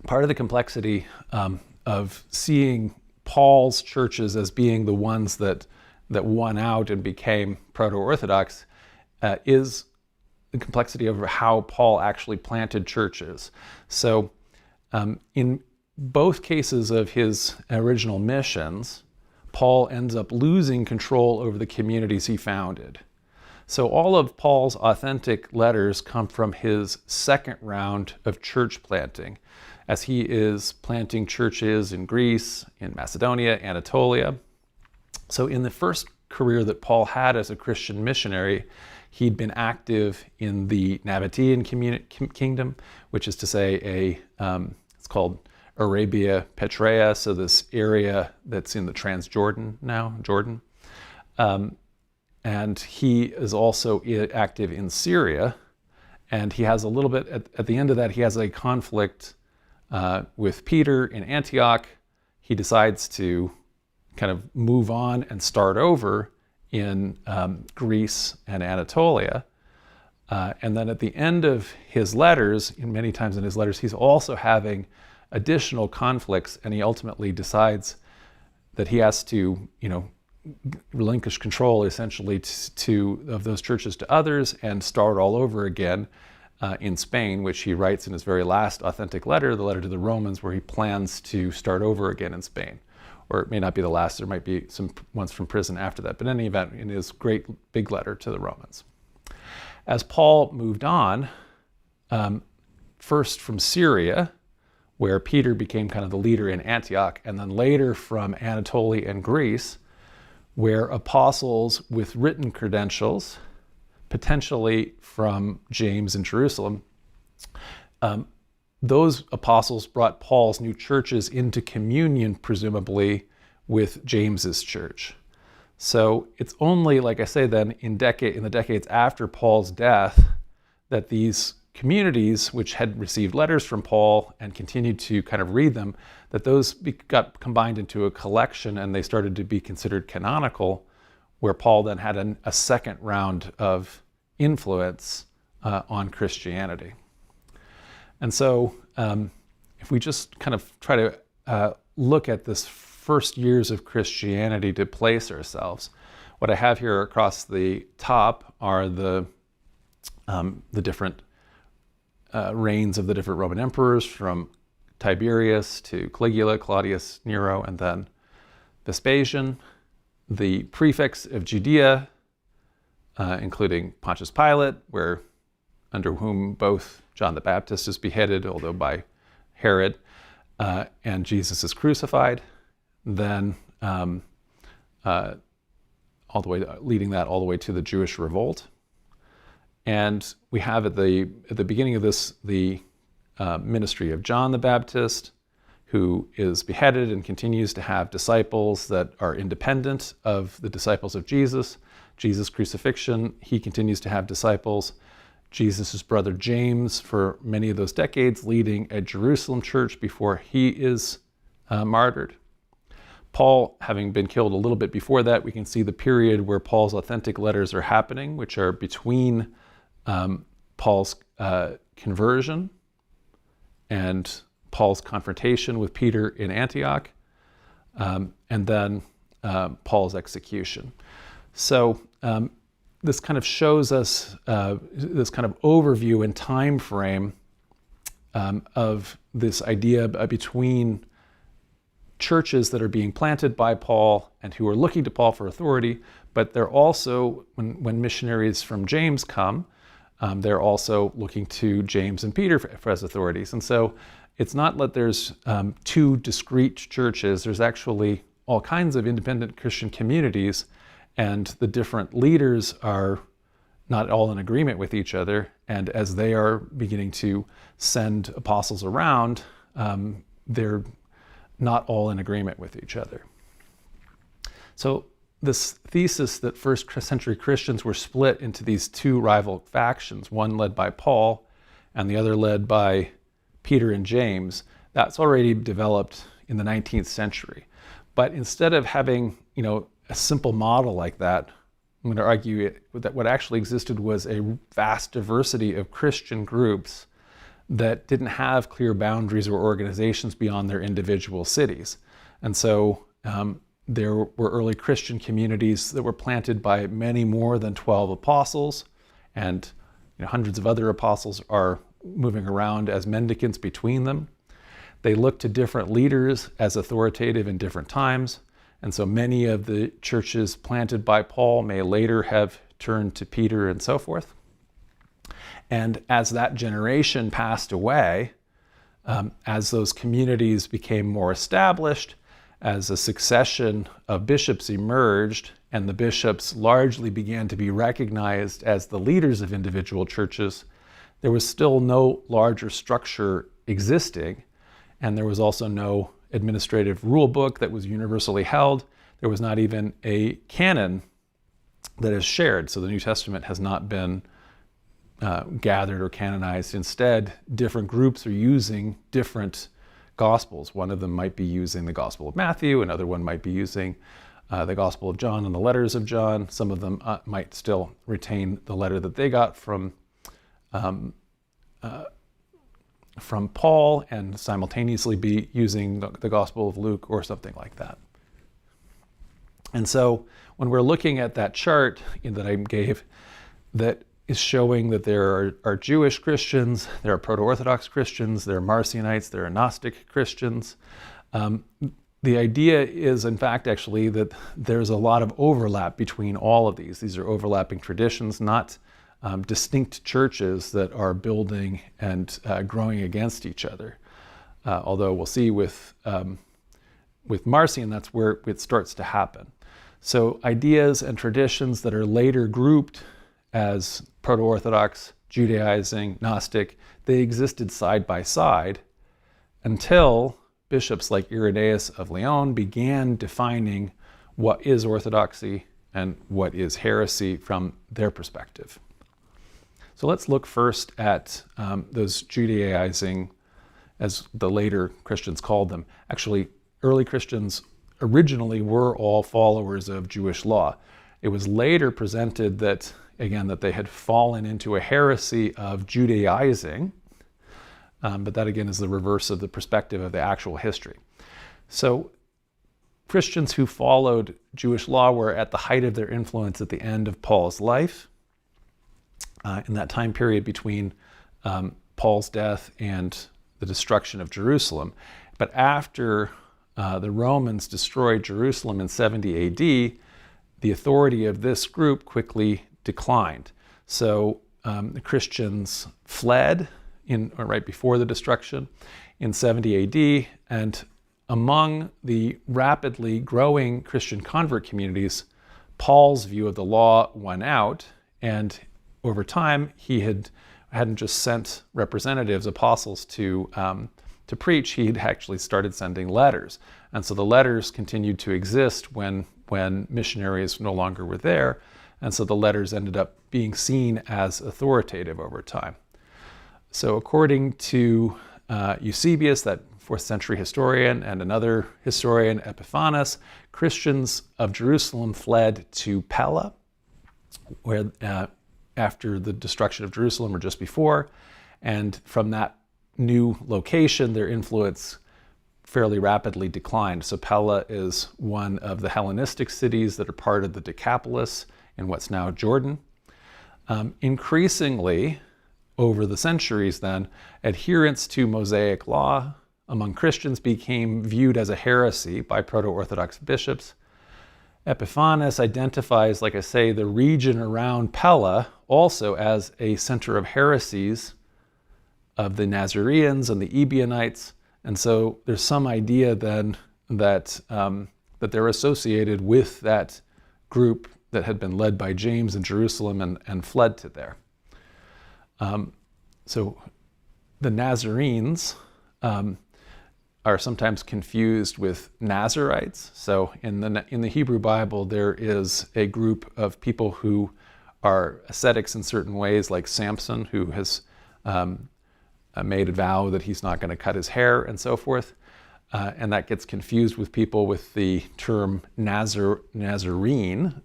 part of the complexity of seeing Paul's churches as being the ones that won out and became proto-Orthodox is the complexity of how Paul actually planted churches. So in both cases of his original missions, Paul ends up losing control over the communities he founded. So all of Paul's authentic letters come from his second round of church planting, as he is planting churches in Greece, in Macedonia, Anatolia. So in the first career that Paul had as a Christian missionary, he'd been active in the Nabatean kingdom, which is to say it's called Arabia Petraea, so this area that's in the Transjordan now, Jordan. And he is also active in Syria, and he has a little bit, at the end of that, he has a conflict with Peter in Antioch. He decides to kind of move on and start over in Greece and Anatolia. And then at the end of his letters, many times in his letters, he's also having additional conflicts, and he ultimately decides that he has to, relinquish control essentially of those churches to others and start all over again in Spain, which he writes in his very last authentic letter, the letter to the Romans, where he plans to start over again in Spain. Or it may not be the last, there might be some ones from prison after that. But in any event, in his great big letter to the Romans. As Paul moved on, first from Syria, where Peter became kind of the leader in Antioch, and then later from Anatolia and Greece, where apostles with written credentials, potentially from James in Jerusalem, those apostles brought Paul's new churches into communion, presumably, with James's church. So it's only, like I say then, in the decades after Paul's death, that these communities, which had received letters from Paul and continued to kind of read them, that those got combined into a collection, and they started to be considered canonical, where Paul then had a second round of influence on Christianity. And so if we just kind of try to look at this first years of Christianity to place ourselves, what I have here across the top are the different reigns of the different Roman emperors, from Tiberius to Caligula, Claudius, Nero, and then Vespasian. The prefects of Judea, including Pontius Pilate, under whom both John the Baptist is beheaded, although by Herod, and Jesus is crucified. Then leading that all the way to the Jewish revolt. And we have at the beginning of this the ministry of John the Baptist, who is beheaded and continues to have disciples that are independent of the disciples of Jesus. Jesus' crucifixion, he continues to have disciples. Jesus' brother James, for many of those decades, leading a Jerusalem church before he is martyred. Paul having been killed a little bit before that, we can see the period where Paul's authentic letters are happening, which are between Paul's conversion and Paul's confrontation with Peter in Antioch, and then Paul's execution. So this kind of shows us this kind of overview and time frame of this idea between churches that are being planted by Paul and who are looking to Paul for authority, but they're also, when missionaries from James come, they're also looking to James and Peter as authorities. And so it's not that there's two discrete churches. There's actually all kinds of independent Christian communities, and the different leaders are not all in agreement with each other. And as they are beginning to send apostles around, they're not all in agreement with each other. So this thesis that first century Christians were split into these two rival factions, one led by Paul and the other led by Peter and James, that's already developed in the 19th century. But instead of having, a simple model like that, I'm going to argue that what actually existed was a vast diversity of Christian groups that didn't have clear boundaries or organizations beyond their individual cities. And so there were early Christian communities that were planted by many more than 12 apostles, and hundreds of other apostles are moving around as mendicants between them. They looked to different leaders as authoritative in different times, and so many of the churches planted by Paul may later have turned to Peter and so forth. And as that generation passed away, as those communities became more established, as a succession of bishops emerged, and the bishops largely began to be recognized as the leaders of individual churches, there was still no larger structure existing, and there was also no administrative rule book that was universally held. There was not even a canon that is shared, so the New Testament has not been gathered or canonized. Instead, different groups are using different Gospels. One of them might be using the Gospel of Matthew, another one might be using the Gospel of John and the letters of John. Some of them might still retain the letter that they got from Paul and simultaneously be using the Gospel of Luke or something like that. And so when we're looking at that chart that I gave that is showing that there are Jewish Christians, there are proto-Orthodox Christians, there are Marcionites, there are Gnostic Christians. The idea is, in fact, actually that there's a lot of overlap between all of these. These are overlapping traditions, not distinct churches that are building and growing against each other. Although we'll see with Marcion, that's where it starts to happen. So ideas and traditions that are later grouped as proto-Orthodox, Judaizing, Gnostic, they existed side by side until bishops like Irenaeus of Lyon began defining what is Orthodoxy and what is heresy from their perspective. So let's look first at those Judaizing, as the later Christians called them. Actually, early Christians originally were all followers of Jewish law. It was later presented that, again, that they had fallen into a heresy of Judaizing, but that again is the reverse of the perspective of the actual history. So Christians who followed Jewish law were at the height of their influence at the end of Paul's life, in that time period between Paul's death and the destruction of Jerusalem. But after the Romans destroyed Jerusalem in 70 AD, the authority of this group quickly declined. So the Christians fled right before the destruction in 70 AD, and among the rapidly growing Christian convert communities, Paul's view of the law won out, and over time he hadn't just sent representatives, apostles to preach, he had actually started sending letters. And so the letters continued to exist when missionaries no longer were there, and so the letters ended up being seen as authoritative over time. So according to Eusebius, that 4th century historian, and another historian, Epiphanes, Christians of Jerusalem fled to Pella, where after the destruction of Jerusalem or just before, and from that new location, their influence fairly rapidly declined. So Pella is one of the Hellenistic cities that are part of the Decapolis in what's now Jordan. Increasingly, over the centuries then, adherence to Mosaic law among Christians became viewed as a heresy by proto-Orthodox bishops. Epiphanes identifies, like I say, the region around Pella also as a center of heresies of the Nazareans and the Ebionites. And so there's some idea then that they're associated with that group that had been led by James in Jerusalem and fled to there. So the Nazarenes are sometimes confused with Nazarites. So in the Hebrew Bible, there is a group of people who are ascetics in certain ways, like Samson, who has made a vow that he's not going to cut his hair and so forth. And that gets confused with people with the term Nazarene,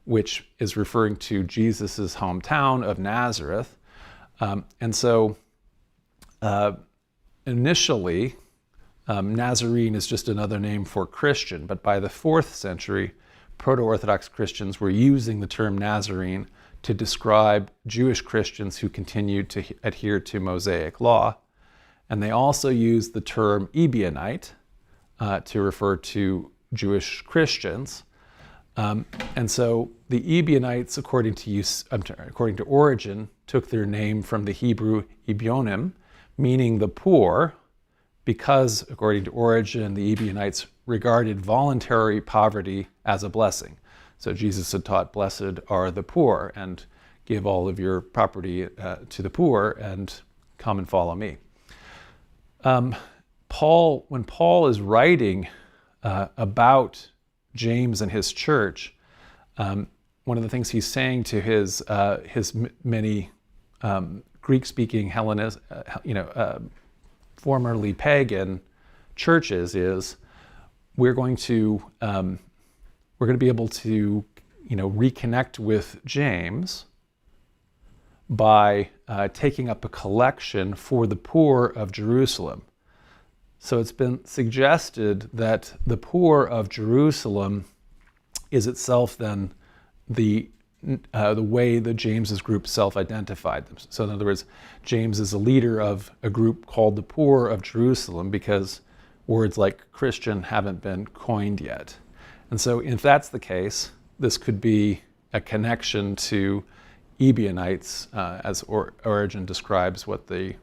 which is referring to Jesus' hometown of Nazareth. And so initially, Nazarene is just another name for Christian, but by the 4th century, proto-Orthodox Christians were using the term Nazarene to describe Jewish Christians who continued to adhere to Mosaic law. And they also used the term Ebionite to refer to Jewish Christians. And so the Ebionites, according to Origen, took their name from the Hebrew Ebionim, meaning the poor, because, according to Origen, the Ebionites regarded voluntary poverty as a blessing. So Jesus had taught, "Blessed are the poor, and give all of your property to the poor, and come and follow me." When Paul is writing about James and his church, one of the things he's saying to his many Greek-speaking Hellenist, formerly pagan churches is, we're going to be able to reconnect with James by taking up a collection for the poor of Jerusalem. So it's been suggested that the poor of Jerusalem is itself then the way that James's group self-identified them. So in other words, James is a leader of a group called the Poor of Jerusalem because words like Christian haven't been coined yet. And so if that's the case, this could be a connection to Ebionites, as Origen describes what the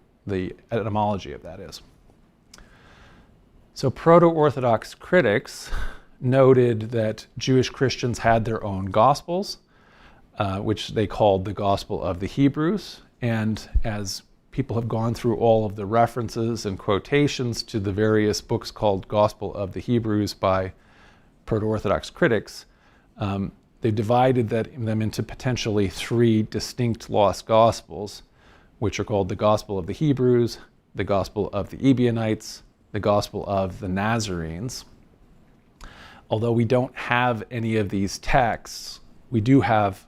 etymology of that is. So proto-Orthodox critics noted that Jewish Christians had their own gospels, which they called the Gospel of the Hebrews. And as people have gone through all of the references and quotations to the various books called Gospel of the Hebrews by proto-Orthodox critics, they've divided them into potentially 3 distinct lost gospels, which are called the Gospel of the Hebrews, the Gospel of the Ebionites, the Gospel of the Nazarenes. Although we don't have any of these texts, we do have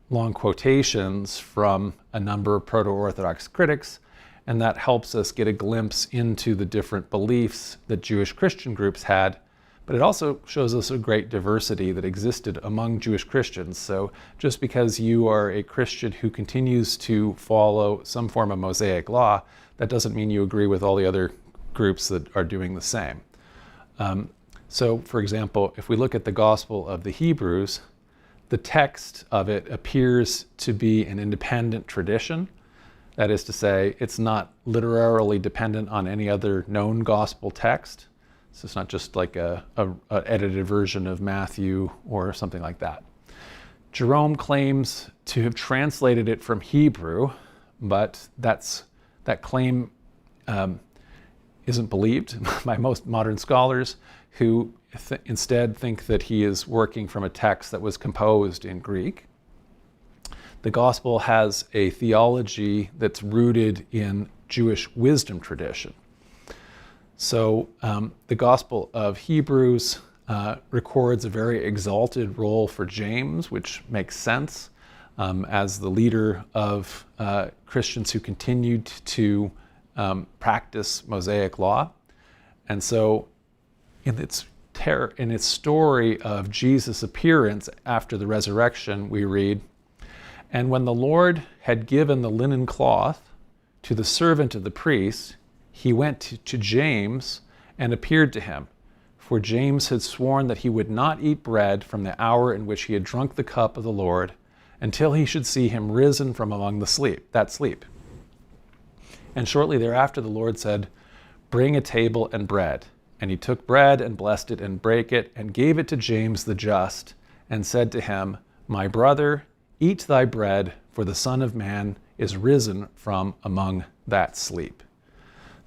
long quotations from a number of proto-Orthodox critics, and that helps us get a glimpse into the different beliefs that Jewish Christian groups had, but it also shows us a great diversity that existed among Jewish Christians. So just because you are a Christian who continues to follow some form of Mosaic law, that doesn't mean you agree with all the other groups that are doing the same. So for example, if we look at the Gospel of the Hebrews, the text of it appears to be an independent tradition. That is to say, it's not literarily dependent on any other known gospel text. So it's not just like a edited version of Matthew or something like that. Jerome claims to have translated it from Hebrew, but that claim isn't believed by most modern scholars, who instead think that he is working from a text that was composed in Greek. The gospel has a theology that's rooted in Jewish wisdom tradition. So the Gospel of Hebrews records a very exalted role for James, which makes sense as the leader of Christians who continued to practice Mosaic Law. And so in its story of Jesus' appearance after the resurrection, we read, "And when the Lord had given the linen cloth to the servant of the priest, he went to James and appeared to him. For James had sworn that he would not eat bread from the hour in which he had drunk the cup of the Lord until he should see him risen from among that sleep. And shortly thereafter the Lord said, 'Bring a table and bread.' And he took bread and blessed it and brake it and gave it to James the just and said to him, 'My brother, eat thy bread, for the Son of Man is risen from among that sleep.'"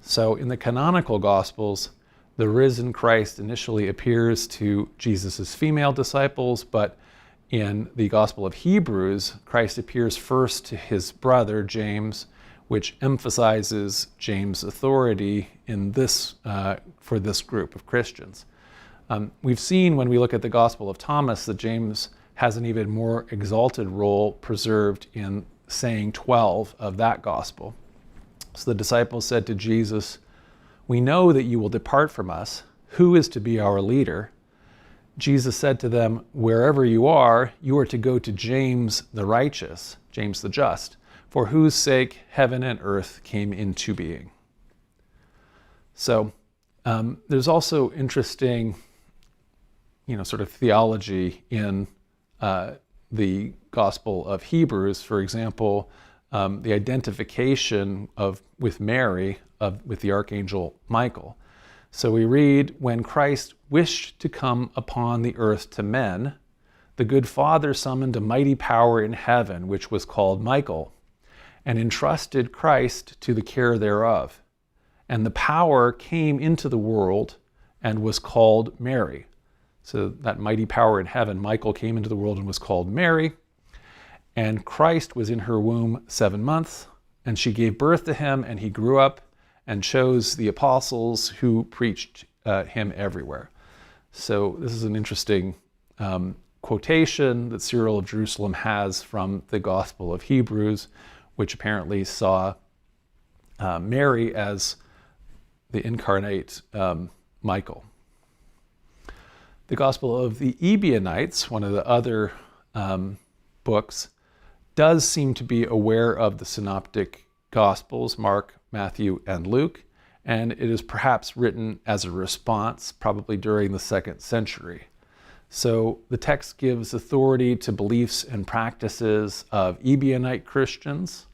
So in the canonical Gospels, the risen Christ initially appears to Jesus' female disciples, but in the Gospel of Hebrews, Christ appears first to his brother, James, which emphasizes James' authority in this for this group of Christians. We've seen when we look at the Gospel of Thomas that James has an even more exalted role preserved in saying 12 of that Gospel. So the disciples said to Jesus, "We know that you will depart from us. Who is to be our leader?" Jesus said to them, "Wherever you are to go to James the righteous, James the just, for whose sake heaven and earth came into being." So there's also interesting, sort of theology in the Gospel of Hebrews. For example, the identification with Mary with the archangel Michael. So we read, "When Christ wished to come upon the earth to men, the good Father summoned a mighty power in heaven, which was called Michael, and entrusted Christ to the care thereof. And the power came into the world and was called Mary." So that mighty power in heaven, Michael, came into the world and was called Mary. "And Christ was in her womb 7 months, and she gave birth to him, and he grew up and chose the apostles who preached him everywhere." So this is an interesting quotation that Cyril of Jerusalem has from the Gospel of Hebrews, which apparently saw Mary as the incarnate Michael. The Gospel of the Ebionites, one of the other books, does seem to be aware of the synoptic Gospels, Mark, Matthew, and Luke, and it is perhaps written as a response, probably during the 2nd century. So the text gives authority to beliefs and practices of Ebionite Christians.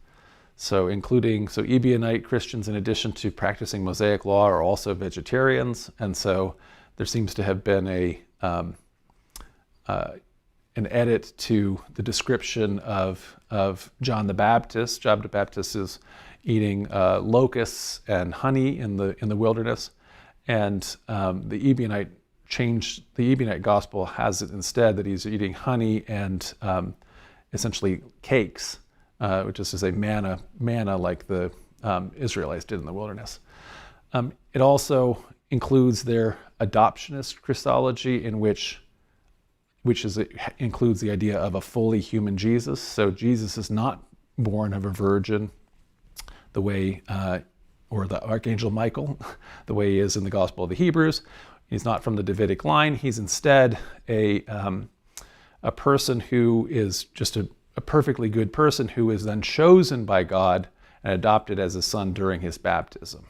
So Ebionite Christians, in addition to practicing Mosaic Law, are also vegetarians, and so there seems to have been an edit to the description of John the Baptist. John the Baptist is eating locusts and honey in the wilderness, and the Ebionite Gospel has it instead that he's eating honey and essentially cakes, which is to say manna like the Israelites did in the wilderness. It also includes their adoptionist Christology, includes the idea of a fully human Jesus. So Jesus is not born of a virgin the way, or the archangel Michael, the way he is in the Gospel of the Hebrews. He's not from the Davidic line. He's instead a person who is just a perfectly good person who is then chosen by God and adopted as a son during his baptism.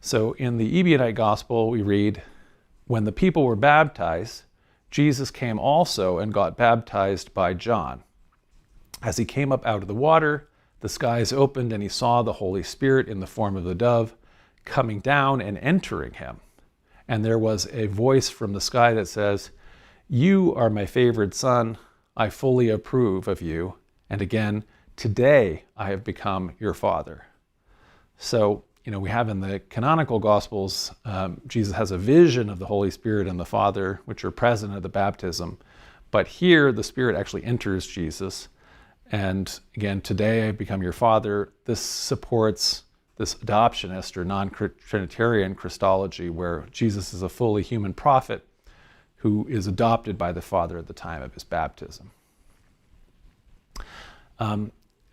So in the Ebionite Gospel, we read, "When the people were baptized, Jesus came also and got baptized by John. As he came up out of the water, the skies opened and he saw the Holy Spirit in the form of a dove coming down and entering him. And there was a voice from the sky that says, 'You are my favored son. I fully approve of you.' And again, 'Today I have become your father.'" So, we have in the canonical Gospels, Jesus has a vision of the Holy Spirit and the Father, which are present at the baptism. But here, the Spirit actually enters Jesus. And again, "Today I become your father." This supports this adoptionist or non-Trinitarian Christology, where Jesus is a fully human prophet who is adopted by the Father at the time of his baptism.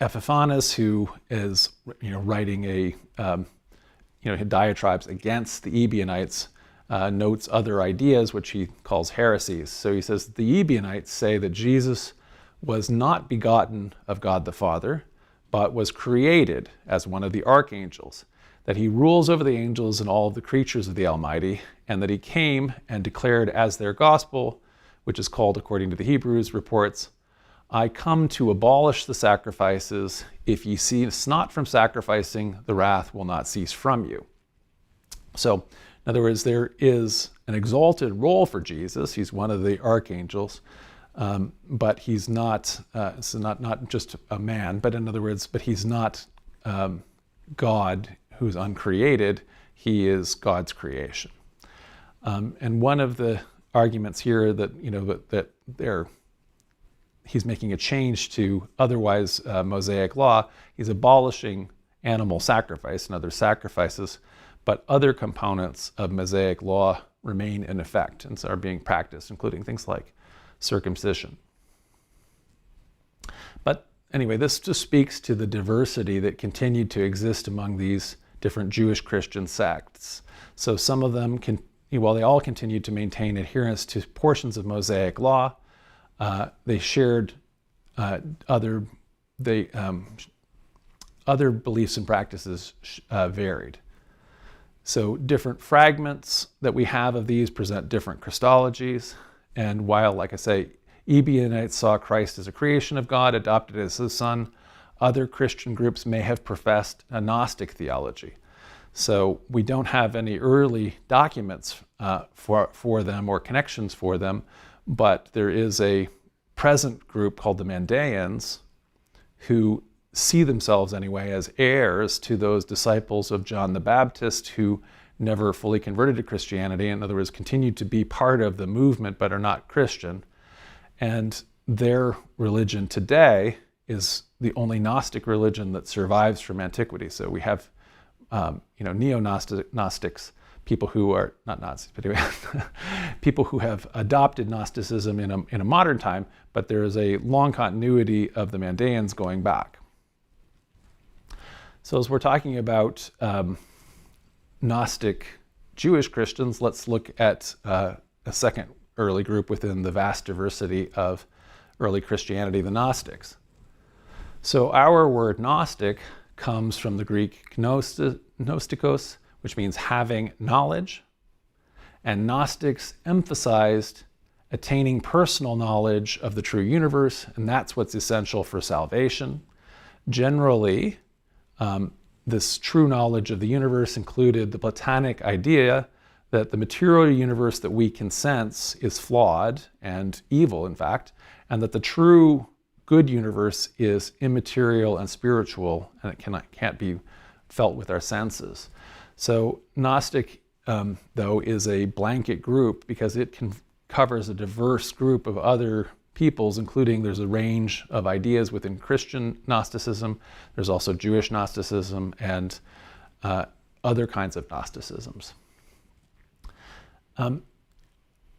Epiphanes, who is writing diatribes against the Ebionites, notes other ideas which he calls heresies. So he says the Ebionites say that Jesus was not begotten of God the Father, but was created as one of the archangels, that he rules over the angels and all of the creatures of the Almighty, and that he came and declared as their gospel, which is called, according to the Hebrews reports, I come to abolish the sacrifices. If ye cease not from sacrificing, the wrath will not cease from you. So, in other words, there is an exalted role for Jesus. He's one of the archangels. But he's not just a man, but in other words, but he's not God who's uncreated. He is God's creation. And one of the arguments here that he's making a change to otherwise Mosaic law. He's abolishing animal sacrifice and other sacrifices, but other components of Mosaic law remain in effect and are being practiced, including things like circumcision. But anyway, this just speaks to the diversity that continued to exist among these different Jewish Christian sects. So some of them, while they all continued to maintain adherence to portions of Mosaic law, they shared other beliefs and practices varied. So different fragments that we have of these present different Christologies. And while, like I say, Ebionites saw Christ as a creation of God, adopted as his son, other Christian groups may have professed a Gnostic theology. So we don't have any early documents for them or connections for them, but there is a present group called the Mandaeans who see themselves anyway as heirs to those disciples of John the Baptist who never fully converted to Christianity, in other words, continued to be part of the movement but are not Christian. And their religion today is the only Gnostic religion that survives from antiquity. So we have, neo-Gnostics, people who are not Nazis, but anyway, people who have adopted Gnosticism in a modern time, but there is a long continuity of the Mandaeans going back. So as we're talking about Gnostic Jewish Christians, let's look at a second early group within the vast diversity of early Christianity, the Gnostics. So our word Gnostic comes from the Greek gnostikos, which means having knowledge, and Gnostics emphasized attaining personal knowledge of the true universe, and that's what's essential for salvation. Generally, this true knowledge of the universe included the Platonic idea that the material universe that we can sense is flawed and evil, in fact, and that the true good universe is immaterial and spiritual, and it can't be felt with our senses. So Gnostic, though, is a blanket group because it covers a diverse group of other peoples, including there's a range of ideas within Christian Gnosticism. There's also Jewish Gnosticism and other kinds of Gnosticisms.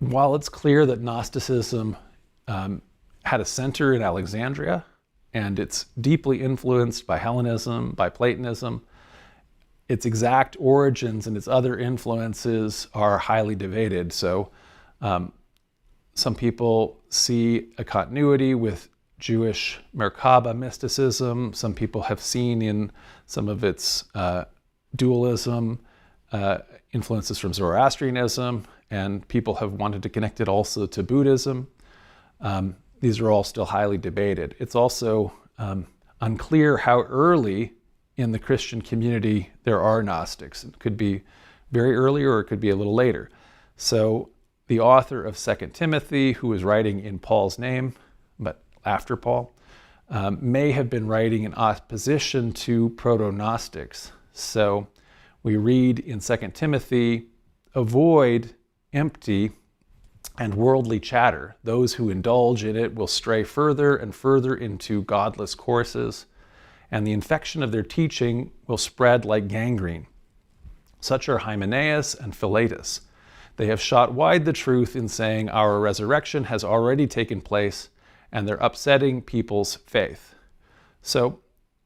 While it's clear that Gnosticism had a center in Alexandria, and it's deeply influenced by Hellenism, by Platonism, its exact origins and its other influences are highly debated. So some people see a continuity with Jewish Merkaba mysticism. Some people have seen in some of its dualism influences from Zoroastrianism, and people have wanted to connect it also to Buddhism. These are all still highly debated. It's also unclear how early in the Christian community there are Gnostics. It could be very early or it could be a little later. So the author of 2 Timothy, who was writing in Paul's name, but after Paul, may have been writing in opposition to proto-Gnostics. So we read in 2 Timothy, avoid empty and worldly chatter. Those who indulge in it will stray further and further into godless courses, and the infection of their teaching will spread like gangrene. Such are Hymenaeus and Philetus. They have shot wide the truth in saying our resurrection has already taken place, and they're upsetting people's faith. So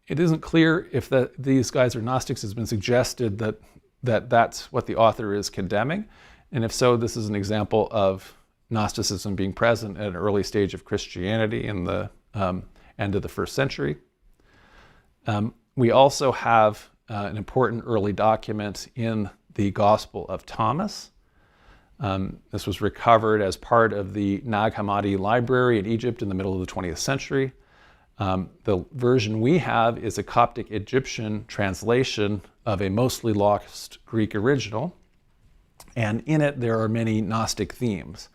it isn't clear if these guys are Gnostics. It's been suggested that that's what the author is condemning. And if so, this is an example of Gnosticism being present at an early stage of Christianity in the end of the first century. We also have an important early document in the Gospel of Thomas. This was recovered as part of the Nag Hammadi library in Egypt in the middle of the 20th century. The version we have is a Coptic Egyptian translation of a mostly lost Greek original. And in it, there are many Gnostic themes.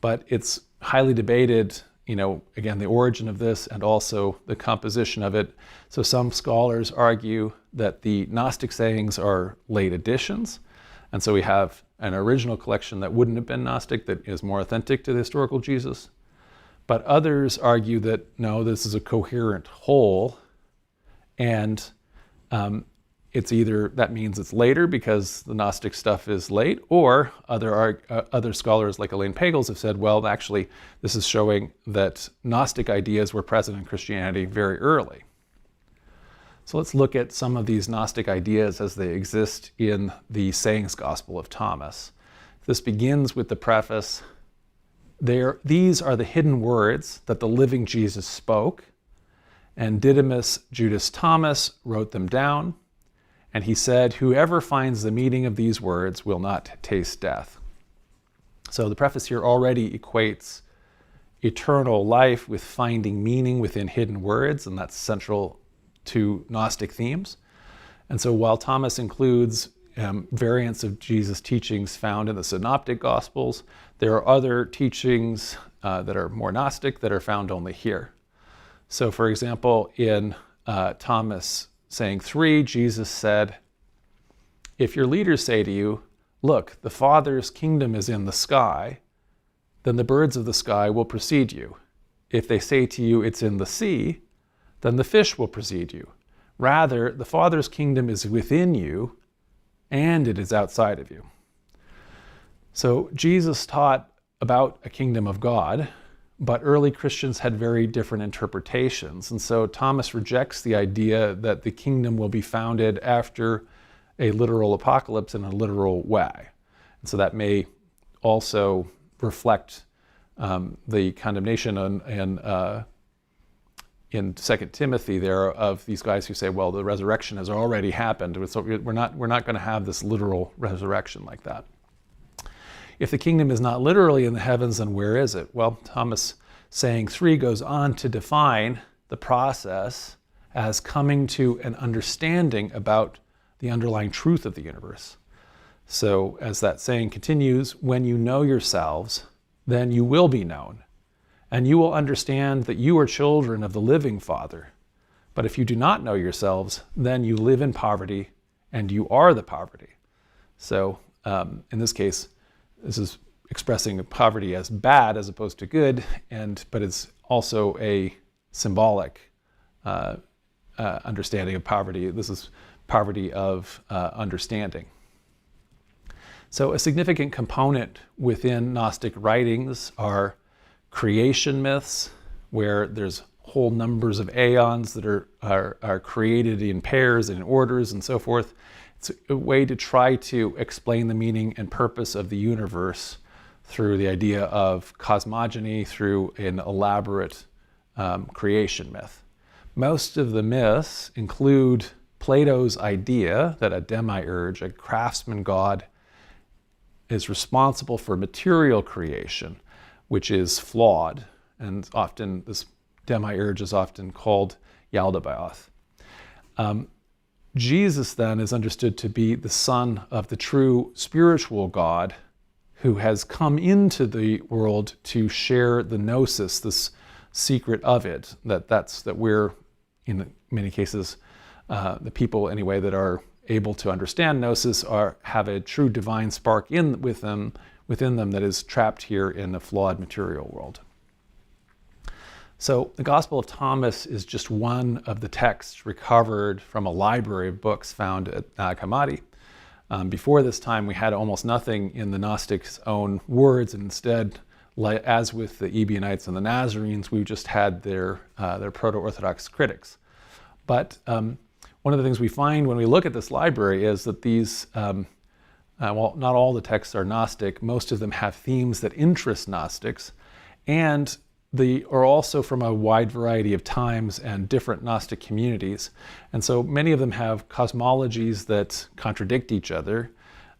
But it's highly debated, again, the origin of this and also the composition of it. So some scholars argue that the Gnostic sayings are late additions. And so we have an original collection that wouldn't have been Gnostic, that is more authentic to the historical Jesus. But others argue that, no, this is a coherent whole. And it's either, that means it's later because the Gnostic stuff is late, or other scholars like Elaine Pagels have said, well, actually, this is showing that Gnostic ideas were present in Christianity very early. So let's look at some of these Gnostic ideas as they exist in the Sayings Gospel of Thomas. This begins with the preface, these are the hidden words that the living Jesus spoke, and Didymus Judas Thomas wrote them down. And he said, whoever finds the meaning of these words will not taste death. So the preface here already equates eternal life with finding meaning within hidden words, and that's central to Gnostic themes. And so while Thomas includes variants of Jesus' teachings found in the Synoptic Gospels, there are other teachings that are more Gnostic that are found only here. So for example, in Thomas saying 3, Jesus said, if your leaders say to you, look, the Father's kingdom is in the sky, then the birds of the sky will precede you. If they say to you, it's in the sea, then the fish will precede you. Rather, the Father's kingdom is within you, and it is outside of you. So Jesus taught about a kingdom of God, but early Christians had very different interpretations. And so Thomas rejects the idea that the kingdom will be founded after a literal apocalypse in a literal way. And so that may also reflect the condemnation in 2 Timothy there of these guys who say, well, the resurrection has already happened. So we're not going to have this literal resurrection like that. If the kingdom is not literally in the heavens, then where is it? Well, Thomas saying 3 goes on to define the process as coming to an understanding about the underlying truth of the universe. So as that saying continues, when you know yourselves, then you will be known, and you will understand that you are children of the living Father. But if you do not know yourselves, then you live in poverty, and you are the poverty. So in this case, this is expressing poverty as bad as opposed to good, but it's also a symbolic understanding of poverty. This is poverty of understanding. So a significant component within Gnostic writings are creation myths, where there's whole numbers of aeons that are created in pairs and in orders and so forth. It's a way to try to explain the meaning and purpose of the universe through the idea of cosmogony, through an elaborate creation myth. Most of the myths include Plato's idea that a demiurge, a craftsman god, is responsible for material creation, which is flawed, and often this demiurge is often called Yaldabaoth. Jesus then is understood to be the son of the true spiritual God who has come into the world to share the gnosis, this secret of it, that we're, in many cases, the people anyway that are able to understand gnosis have a true divine spark within them that is trapped here in the flawed material world. So the Gospel of Thomas is just one of the texts recovered from a library of books found at Nag Hammadi. Before this time, we had almost nothing in the Gnostics' own words, and instead, as with the Ebionites and the Nazarenes, we just had their proto-Orthodox critics. But one of the things we find when we look at this library is that these, well, not all the texts are Gnostic. Most of them have themes that interest Gnostics, and they are also from a wide variety of times and different Gnostic communities. And so many of them have cosmologies that contradict each other,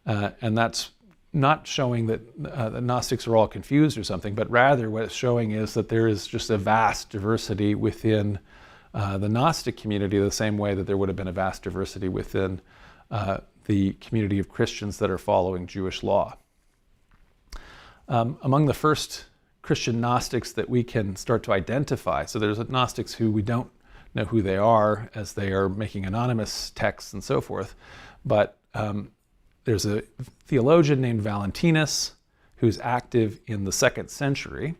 and that's not showing that the Gnostics are all confused or something, but rather what it's showing is that there is just a vast diversity within the Gnostic community, the same way that there would have been a vast diversity within the community of Christians that are following Jewish law. Among the first Christian Gnostics that we can start to identify, so there's Gnostics who we don't know who they are, as they are making anonymous texts and so forth, but there's a theologian named Valentinus who's active in the 2nd century.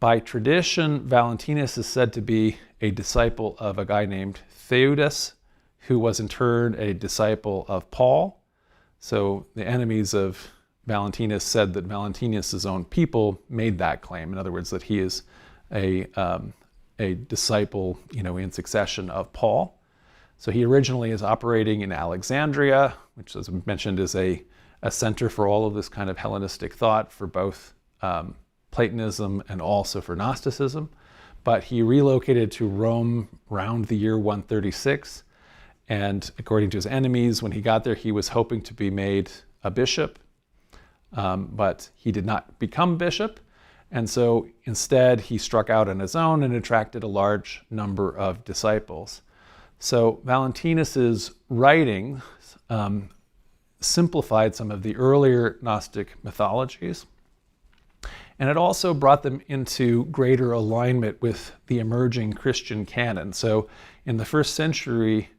By tradition, Valentinus is said to be a disciple of a guy named Theudas, who was in turn a disciple of Paul. So the enemies of Valentinus said that Valentinus' own people made that claim. In other words, that he is a disciple, in succession of Paul. So he originally is operating in Alexandria, which, as mentioned, is a center for all of this kind of Hellenistic thought for both Platonism and also for Gnosticism. But he relocated to Rome around the year 136. And according to his enemies, when he got there, he was hoping to be made a bishop. But he did not become bishop, and so instead he struck out on his own and attracted a large number of disciples. So Valentinus's writings simplified some of the earlier Gnostic mythologies, and it also brought them into greater alignment with the emerging Christian canon. So in the 1st century,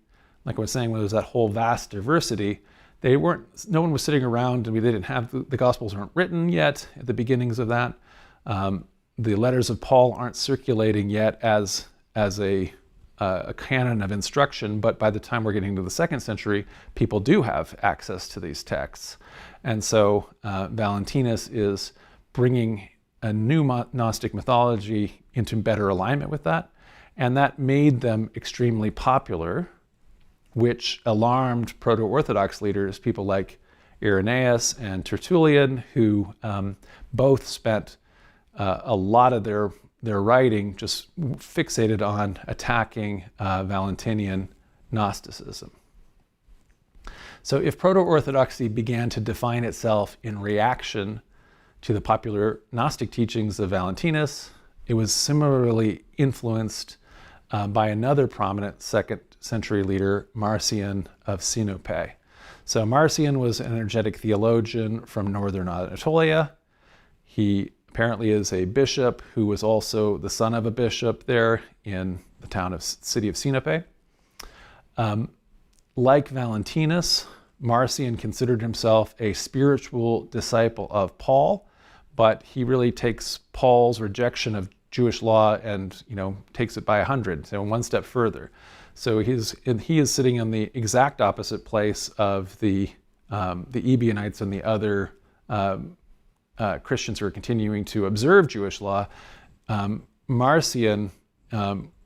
like I was saying, when there was that whole vast diversity, no one was sitting around, and they didn't have, the Gospels weren't written yet at the beginnings of that. The letters of Paul aren't circulating yet as a canon of instruction, but by the time we're getting to the 2nd century, people do have access to these texts. And so Valentinus is bringing a new Gnostic mythology into better alignment with that, and that made them extremely popular, which alarmed proto-Orthodox leaders, people like Irenaeus and Tertullian, who both spent a lot of their writing just fixated on attacking Valentinian Gnosticism. So if proto-Orthodoxy began to define itself in reaction to the popular Gnostic teachings of Valentinus, it was similarly influenced by another prominent 2nd century leader, Marcion of Sinope. So Marcion was an energetic theologian from northern Anatolia. He apparently is a bishop who was also the son of a bishop there in the city of Sinope. Like Valentinus, Marcion considered himself a spiritual disciple of Paul, but he really takes Paul's rejection of Jewish law and takes it by 100, so one step further. So he is sitting in the exact opposite place of the Ebionites and the other Christians who are continuing to observe Jewish law. Marcion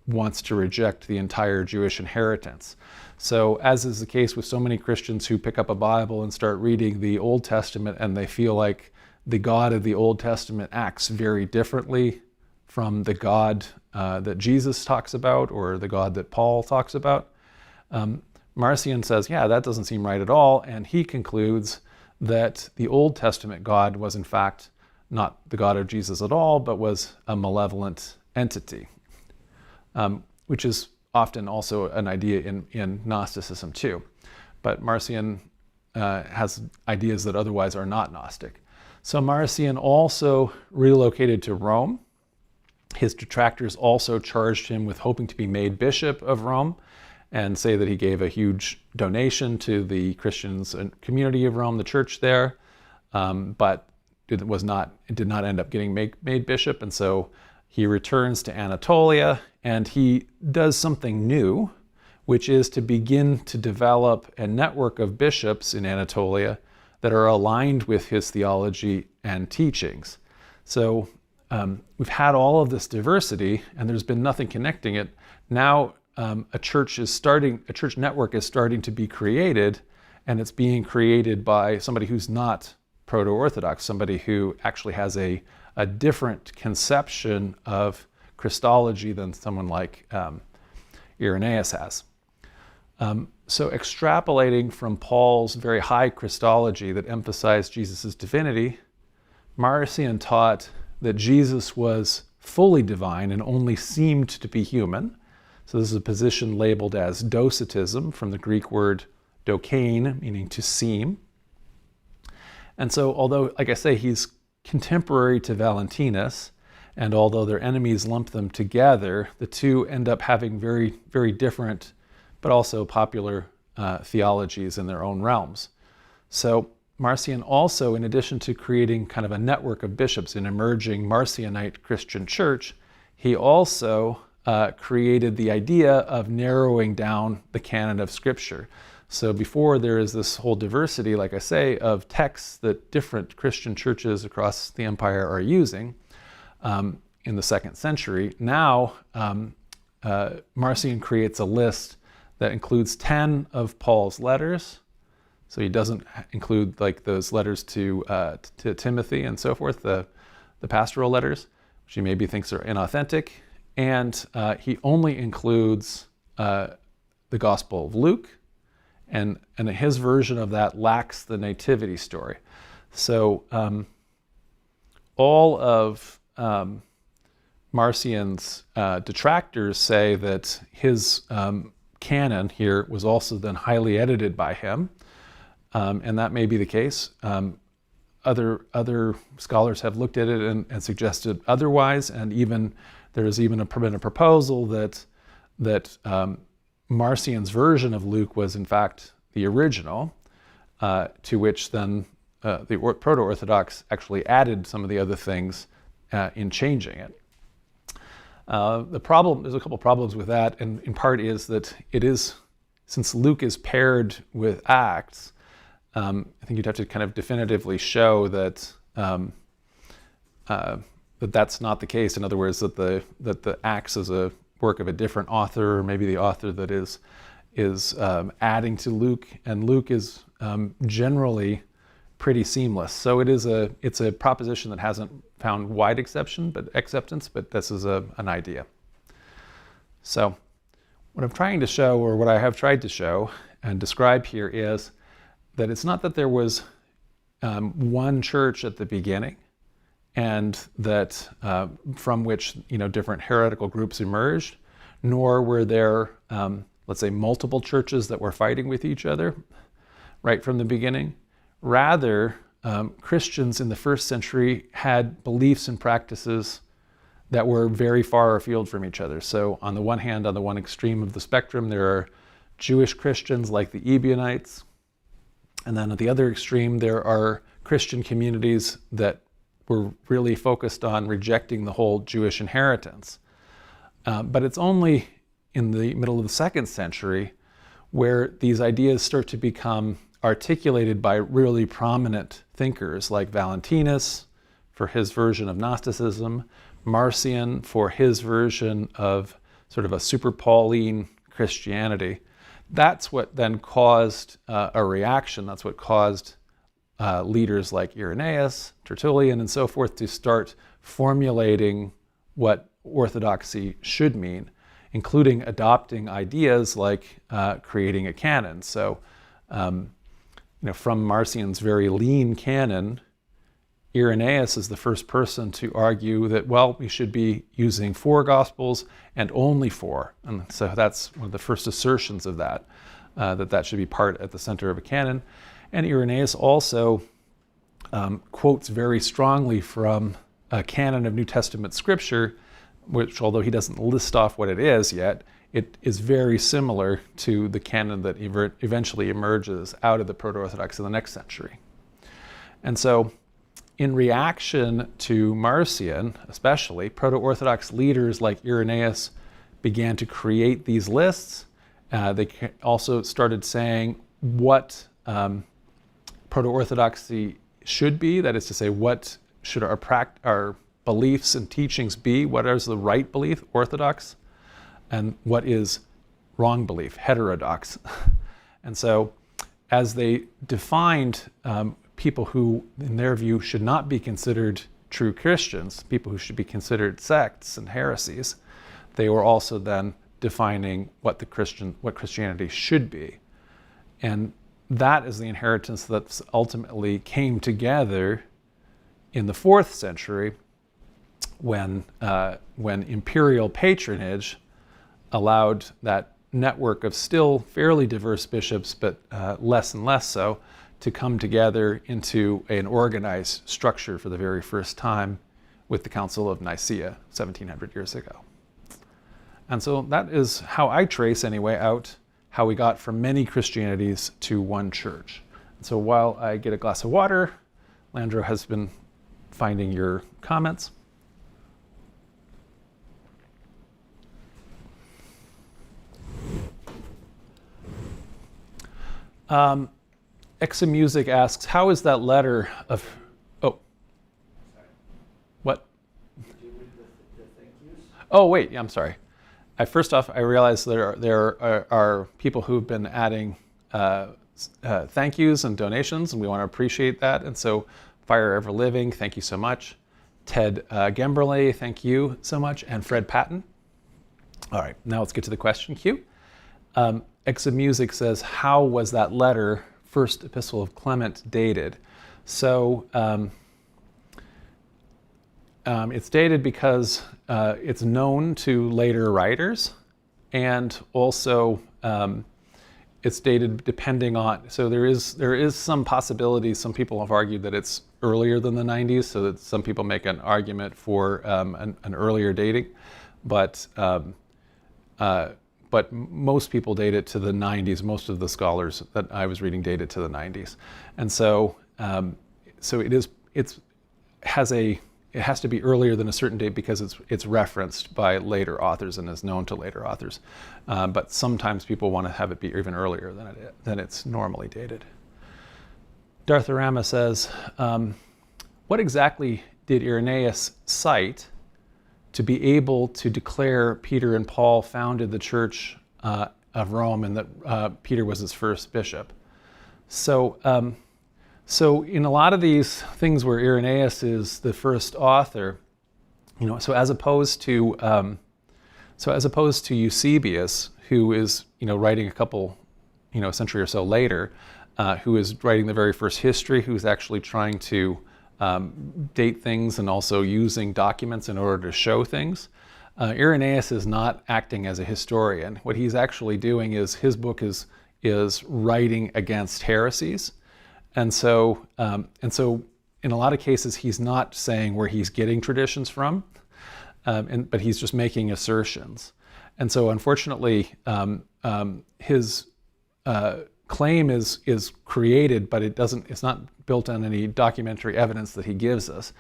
wants to reject the entire Jewish inheritance. So as is the case with so many Christians who pick up a Bible and start reading the Old Testament, and they feel like the God of the Old Testament acts very differently from the God that Jesus talks about or the God that Paul talks about, Marcion says, yeah, that doesn't seem right at all, and he concludes that the Old Testament God was in fact not the God of Jesus at all, but was a malevolent entity, which is often also an idea in Gnosticism too. But Marcion has ideas that otherwise are not Gnostic. So Marcion also relocated to Rome. His detractors also charged him with hoping to be made bishop of Rome and say that he gave a huge donation to the Christians and community of Rome, the church there, but it did not end up getting made bishop. And so he returns to Anatolia, and he does something new, which is to begin to develop a network of bishops in Anatolia that are aligned with his theology and teachings. So we've had all of this diversity, and there's been nothing connecting it. Now a church network is starting to be created, and it's being created by somebody who's not proto-Orthodox, somebody who actually has a different conception of Christology than someone like Irenaeus has. So extrapolating from Paul's very high Christology that emphasized Jesus' divinity, Marcion taught that Jesus was fully divine and only seemed to be human. So this is a position labeled as docetism, from the Greek word dokein, meaning to seem. And so although, like I say, he's contemporary to Valentinus, and although their enemies lump them together, the two end up having very, very different but also popular theologies in their own realms. So Marcion also, in addition to creating kind of a network of bishops, an emerging Marcionite Christian church, he also created the idea of narrowing down the canon of Scripture. So before, there is this whole diversity, like I say, of texts that different Christian churches across the empire are using in the 2nd century. Now, Marcion creates a list that includes 10 of Paul's letters. So he doesn't include like those letters to Timothy and so forth, the pastoral letters, which he maybe thinks are inauthentic. And he only includes the Gospel of Luke, and his version of that lacks the nativity story. So all of Marcion's detractors say that his canon here was also then highly edited by him, and that may be the case. Other scholars have looked at it and suggested otherwise, and there has even been a proposal that Marcion's version of Luke was in fact the original, to which then the proto-Orthodox actually added some of the other things in changing it. There's a couple problems with that, and in part is that since Luke is paired with Acts, I think you'd have to kind of definitively show that that's not the case. In other words, that the Acts is a work of a different author, or maybe the author that is adding to Luke, and Luke is generally pretty seamless. So it's a proposition that hasn't found wide acceptance, but this is an idea. So what I'm trying to show, or what I have tried to show and describe here, is that it's not that there was one church at the beginning, and that from which different heretical groups emerged, nor were there, let's say, multiple churches that were fighting with each other right from the beginning. Rather, Christians in the 1st century had beliefs and practices that were very far afield from each other. So on the one hand, on the one extreme of the spectrum, there are Jewish Christians like the Ebionites. And then at the other extreme, there are Christian communities that were really focused on rejecting the whole Jewish inheritance. But it's only in the middle of the 2nd century where these ideas start to become articulated by really prominent thinkers like Valentinus for his version of Gnosticism, Marcion for his version of sort of a super Pauline Christianity. That's what then caused a reaction. That's what caused leaders like Irenaeus, Tertullian, and so forth to start formulating what orthodoxy should mean, including adopting ideas like creating a canon. So, from Marcion's very lean canon, Irenaeus is the first person to argue that, well, we should be using 4 Gospels and only 4. And so that's one of the first assertions of that should be part at the center of a canon. And Irenaeus also quotes very strongly from a canon of New Testament scripture, which, although he doesn't list off what it is yet, it is very similar to the canon that eventually emerges out of the proto-Orthodox in the next century. And so in reaction to Marcion, especially, proto-Orthodox leaders like Irenaeus began to create these lists. They also started saying what proto-Orthodoxy should be, that is to say, what should our beliefs and teachings be, what is the right belief, orthodox, and what is wrong belief, heterodox. And so as they defined people who, in their view, should not be considered true Christians, people who should be considered sects and heresies, they were also then defining what Christianity should be. And that is the inheritance that ultimately came together in the 4th century when imperial patronage allowed that network of still fairly diverse bishops, but less and less so, to come together into an organized structure for the very first time with the Council of Nicaea 1700 years ago. And so that is how I trace, anyway, out how we got from many Christianities to one church. And so while I get a glass of water, Landro has been finding your comments. Examusic asks, how is that letter of... Oh. Sorry. What? Did you read the thank yous? Oh, wait, yeah, I'm sorry. First off, I realize there are people who've been adding thank yous and donations, and we want to appreciate that. And so, Fire Ever Living, thank you so much. Ted Gemberley, thank you so much. And Fred Patton. All right, now let's get to the question queue. Examusic says, how was that letter, First Epistle of Clement, dated? So it's dated because it's known to later writers, and also it's dated depending on, so there is some possibility. Some people have argued that it's earlier than the 90s, so that some people make an argument for an earlier dating, but most people date it to the 90s. Most of the scholars that I was reading date it to the 90s, and so it has to be earlier than a certain date because it's referenced by later authors and is known to later authors. But sometimes people want to have it be even earlier than it's normally dated. Dartharama says, what exactly did Irenaeus cite to be able to declare Peter and Paul founded the Church of Rome and that Peter was its first bishop? So in a lot of these things where Irenaeus is the first author, so as opposed to Eusebius, who is writing a couple century or so later, who is writing the very first history, who's actually trying to date things and also using documents in order to show things. Irenaeus is not acting as a historian. What he's actually doing is his book is writing against heresies. And so in a lot of cases, he's not saying where he's getting traditions from, but he's just making assertions. And so unfortunately, his claim is created, but it's not built on any documentary evidence that he gives us.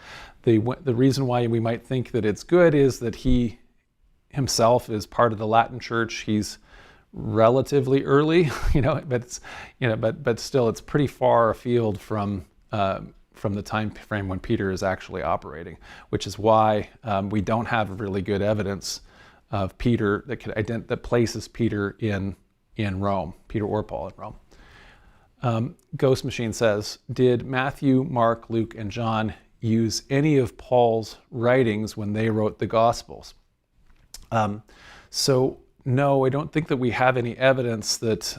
The reason why we might think that it's good is that he himself is part of the Latin Church. He's relatively early, but still it's pretty far afield from the time frame when Peter is actually operating, which is why we don't have really good evidence of Peter that places Peter in Rome, Peter or Paul in Rome. Ghost Machine says, did Matthew, Mark, Luke, and John use any of Paul's writings when they wrote the Gospels? So no, I don't think that we have any evidence that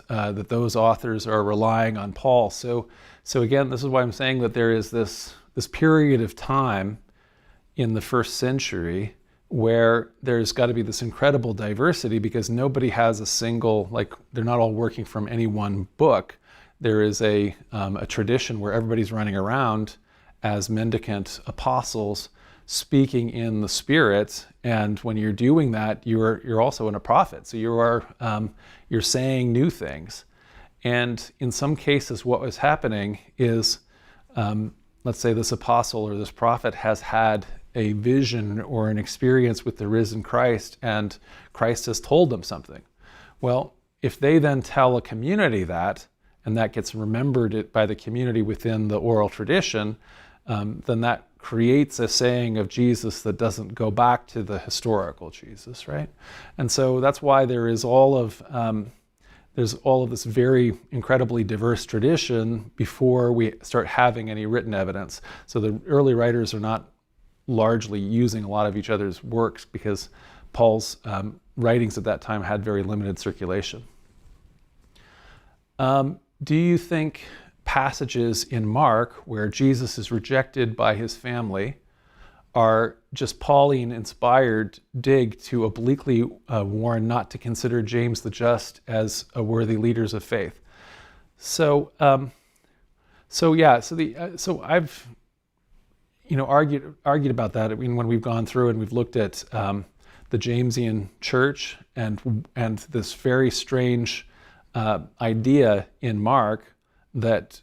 those authors are relying on Paul. So again, this is why I'm saying that there is this period of time in the first century where there's got to be this incredible diversity, because nobody has a single, they're not all working from any one book. There is a tradition where everybody's running around as mendicant apostles, speaking in the Spirit, and when you're doing that, you're also a prophet. So you're saying new things, and in some cases, what was happening is let's say this apostle or this prophet has had a vision or an experience with the risen Christ, and Christ has told them something. Well, if they then tell a community that, and that gets remembered by the community within the oral tradition, then that creates a saying of Jesus that doesn't go back to the historical Jesus, right? And so that's why there is there's all of this very incredibly diverse tradition before we start having any written evidence. So the early writers are not largely using a lot of each other's works because Paul's writings at that time had very limited circulation. Do you think passages in Mark where Jesus is rejected by his family are just Pauline inspired dig to obliquely warn not to consider James the Just as a worthy leaders of faith? So I've argued about that. I mean, when we've gone through and we've looked at the Jamesian church and this very strange idea in Mark that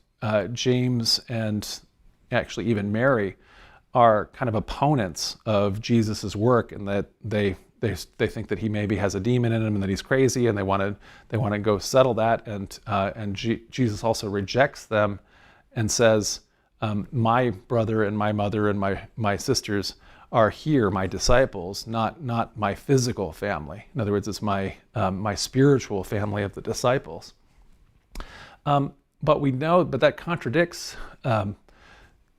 James and actually even Mary are kind of opponents of Jesus's work, and that they think that he maybe has a demon in him and that he's crazy, and they want to go settle that, and Jesus also rejects them and says, my brother and my mother and my sisters are here, my disciples, not my physical family. In other words, it's my spiritual family of the disciples. But we know, but that contradicts,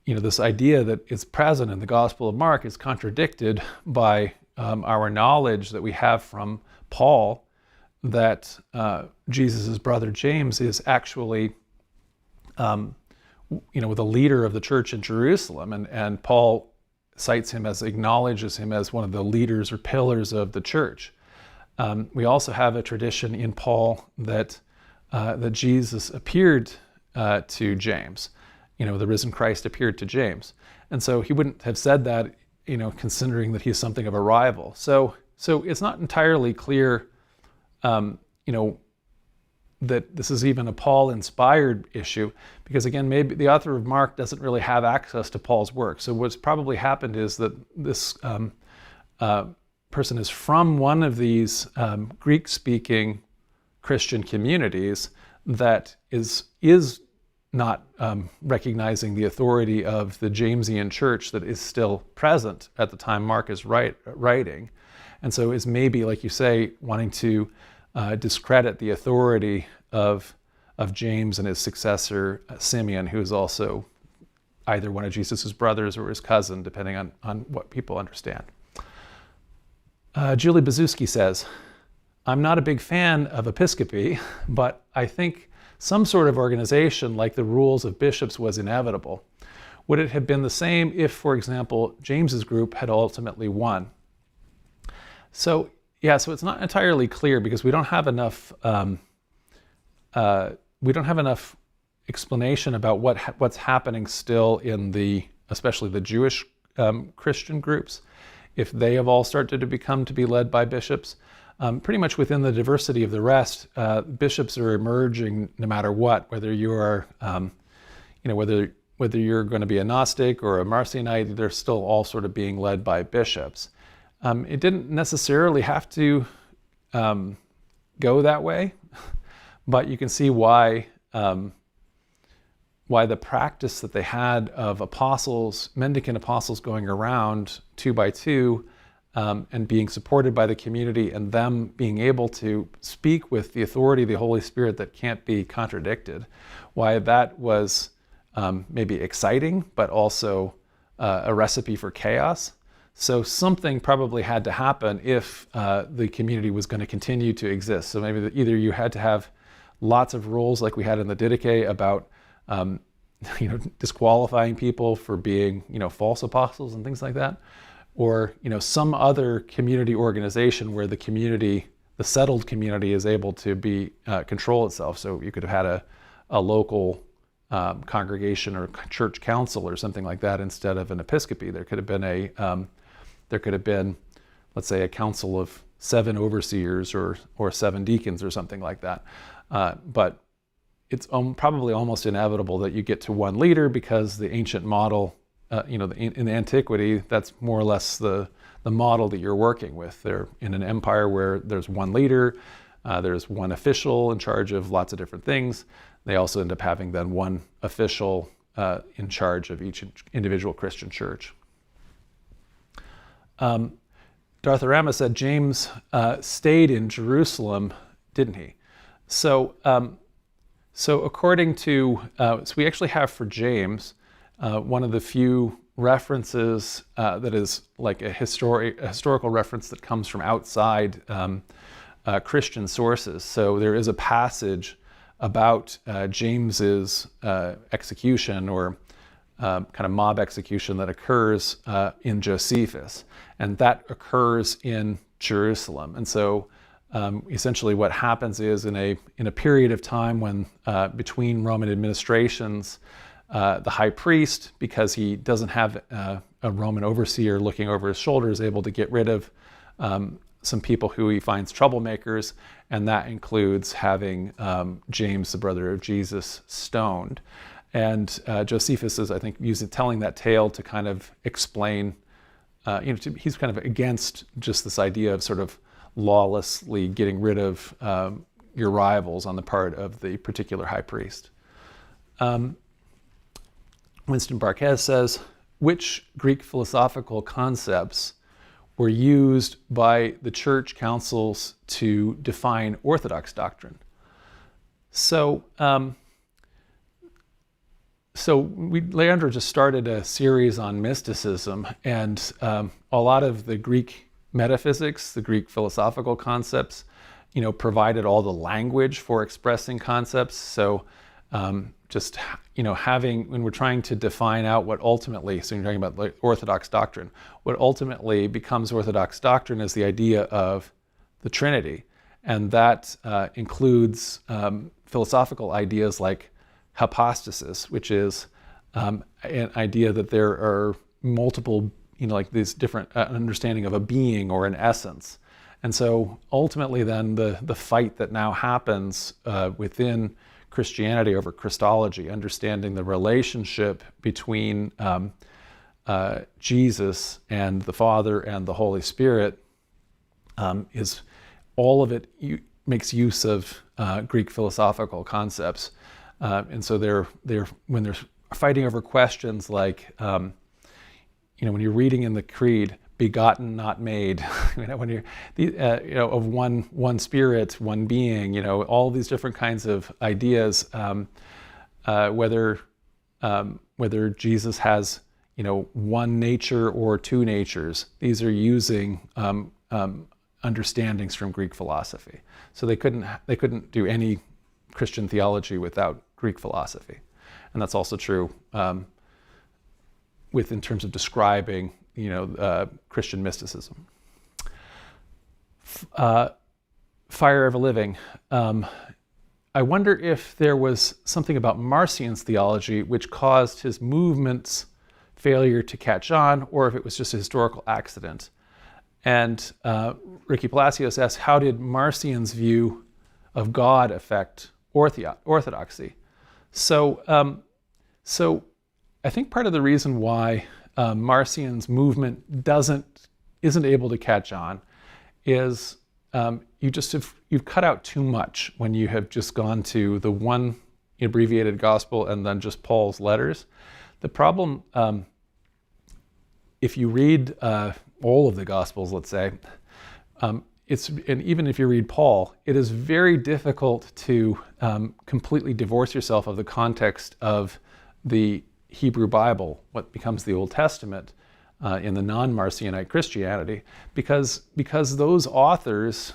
this idea that is present in the Gospel of Mark is contradicted by our knowledge that we have from Paul that Jesus' brother James is actually, the leader of the church in Jerusalem, and Paul acknowledges him as one of the leaders or pillars of the church. We also have a tradition in Paul that Jesus appeared to James. The risen Christ appeared to James. And so he wouldn't have said that, considering that he's something of a rival. So it's not entirely clear, that this is even a Paul-inspired issue, because again, maybe the author of Mark doesn't really have access to Paul's work. So what's probably happened is that this person is from one of these Greek-speaking Christian communities that is not recognizing the authority of the Jamesian church that is still present at the time Mark is writing. And so is maybe, like you say, wanting to discredit the authority of James and his successor, Simeon, who is also either one of Jesus' brothers or his cousin, depending on what people understand. Julie Bazuski says, I'm not a big fan of episcopacy, but I think some sort of organization like the rules of bishops was inevitable. Would it have been the same if, for example, James's group had ultimately won? So it's not entirely clear because we don't have enough explanation about what's happening still in especially the Jewish Christian groups, if they have all started to be led by bishops. Pretty much within the diversity of the rest, bishops are emerging no matter what, whether you are, whether you're going to be a Gnostic or a Marcionite, they're still all sort of being led by bishops. It didn't necessarily have to go that way, but you can see why the practice that they had of mendicant apostles going around 2 by 2, and being supported by the community, and them being able to speak with the authority of the Holy Spirit that can't be contradicted, why that was maybe exciting, but also a recipe for chaos. So something probably had to happen if the community was going to continue to exist. So maybe either you had to have lots of rules like we had in the Didache about disqualifying people for being false apostles and things like that, or some other community organization where the settled community is able to control itself. So you could have had a local congregation or church council or something like that instead of an episcopacy. There could have been, let's say, a council of 7 overseers or 7 deacons or something like that. But it's probably almost inevitable that you get to one leader, because the ancient model, in antiquity, that's more or less the model that you're working with. They're in an empire where there's one leader, there's one official in charge of lots of different things. They also end up having then one official in charge of each individual Christian church. Dartharama said James stayed in Jerusalem, didn't he? So according to, so we actually have for James one of the few references that is like a historical reference that comes from outside Christian sources. So there is a passage about James's execution, or kind of mob execution, that occurs in Josephus, and that occurs in Jerusalem. And so essentially what happens is, in a period of time when between Roman administrations, the high priest, because he doesn't have a Roman overseer looking over his shoulder, is able to get rid of some people who he finds troublemakers, and that includes having James, the brother of Jesus, stoned. And Josephus is, I think, telling that tale to kind of explain, he's kind of against just this idea of sort of lawlessly getting rid of your rivals on the part of the particular high priest. Winston Barquez says, which Greek philosophical concepts were used by the church councils to define Orthodox doctrine? So Leandro just started a series on mysticism, and a lot of the Greek metaphysics, the Greek philosophical concepts, provided all the language for expressing concepts. So when we're trying to define out what ultimately, so you're talking about like Orthodox doctrine, what ultimately becomes Orthodox doctrine is the idea of the Trinity. And that includes philosophical ideas like hypostasis, which is an idea that there are multiple, like these different understanding of a being or an essence. And so ultimately then the fight that now happens within Christianity over Christology, understanding the relationship between Jesus and the Father and the Holy Spirit, is all of it makes use of Greek philosophical concepts. And so when they're fighting over questions like, when you're reading in the Creed, begotten, not made, when you're, of one spirit, one being, all these different kinds of ideas, whether Jesus has, one nature or two natures, these are using understandings from Greek philosophy. So they couldn't do any Christian theology without Greek philosophy, and that's also true in terms of describing Christian mysticism. Fire Ever Living. I wonder if there was something about Marcion's theology which caused his movement's failure to catch on, or if it was just a historical accident. And Ricky Palacios asks, how did Marcion's view of God affect Orthodoxy? So I think part of the reason why Marcion's movement isn't able to catch on is you've cut out too much when you have just gone to the one abbreviated gospel and then just Paul's letters. The problem, if you read all of the gospels, let's say, and even if you read Paul, it is very difficult to completely divorce yourself of the context of the Hebrew Bible, what becomes the Old Testament, in the non-Marcionite Christianity, because those authors,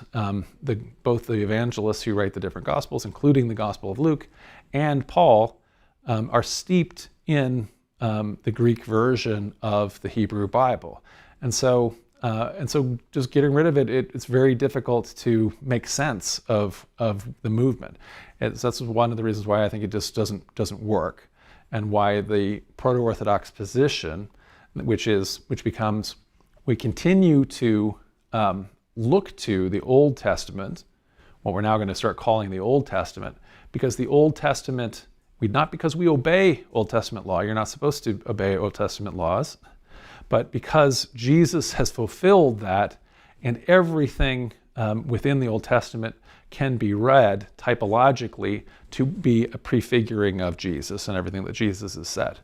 both the evangelists who write the different Gospels, including the Gospel of Luke, and Paul, are steeped in the Greek version of the Hebrew Bible. And so just getting rid of it's very difficult to make sense of the movement. That's one of the reasons why I think it just doesn't work, and why the proto-Orthodox position, which becomes, we continue to look to the Old Testament, what we're now going to start calling the Old Testament, because the Old Testament, not because we obey Old Testament law, you're not supposed to obey Old Testament laws, but because Jesus has fulfilled that, and everything within the Old Testament can be read typologically to be a prefiguring of Jesus and everything that Jesus has said.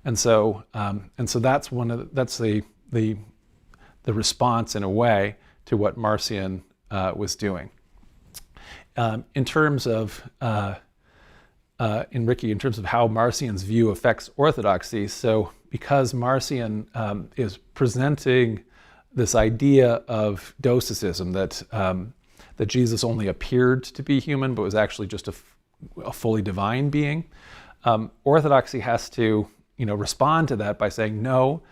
And so that's the response in a way to what Marcion was doing. In terms of in terms of how Marcion's view affects Orthodoxy, so because Marcion is presenting this idea of docetism, that Jesus only appeared to be human but was actually just a fully divine being, Orthodoxy has to respond to that by saying, no,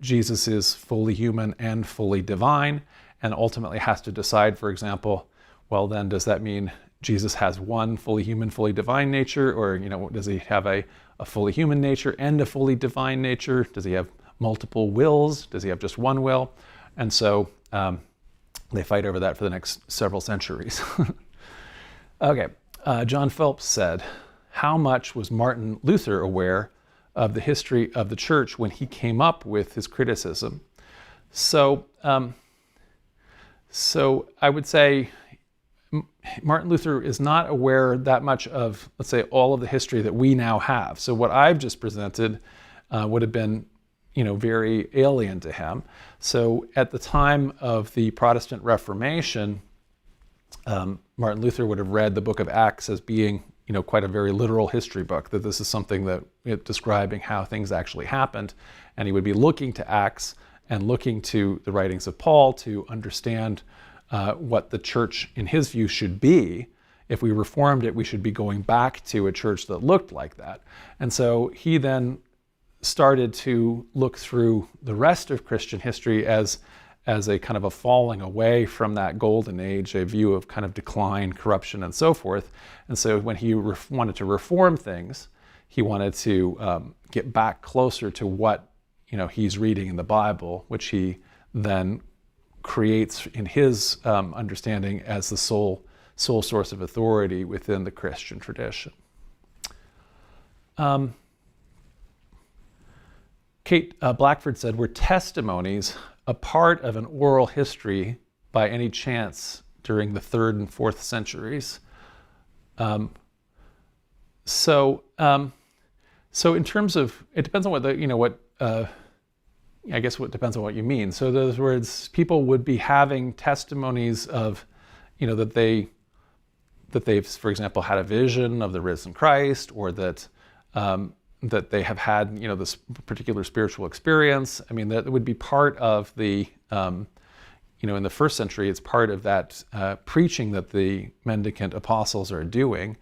Jesus is fully human and fully divine, and ultimately has to decide, for example, well then, does that mean Jesus has one fully human, fully divine nature, or does he have a fully human nature and a fully divine nature? Does he have multiple wills? Does he have just one will? And so they fight over that for the next several centuries. Okay, John Phelps said, how much was Martin Luther aware of the history of the church when he came up with his criticism? So I would say Martin Luther is not aware that much of, let's say, all of the history that we now have. So what I've just presented would have been, very alien to him. So at the time of the Protestant Reformation, Martin Luther would have read the book of Acts as being, quite a very literal history book, that this is something that describing how things actually happened. And he would be looking to Acts and looking to the writings of Paul to understand what the church, in his view, should be. If we reformed it, we should be going back to a church that looked like that. And so he then started to look through the rest of Christian history as a kind of a falling away from that golden age, a view of kind of decline, corruption, and so forth. And so when he wanted to reform things, he wanted to get back closer to what he's reading in the Bible, which he then creates in his understanding as the sole source of authority within the Christian tradition. Kate Blackford said, were testimonies a part of an oral history by any chance during the 3rd and 4th centuries? So in terms of, it depends on what I guess what depends on what you mean. So in other words, people would be having testimonies of, that they've, for example, had a vision of the risen Christ, or that they have had, this particular spiritual experience. I mean, that would be part of the, in the 1st century, it's part of that preaching that the mendicant apostles are doing.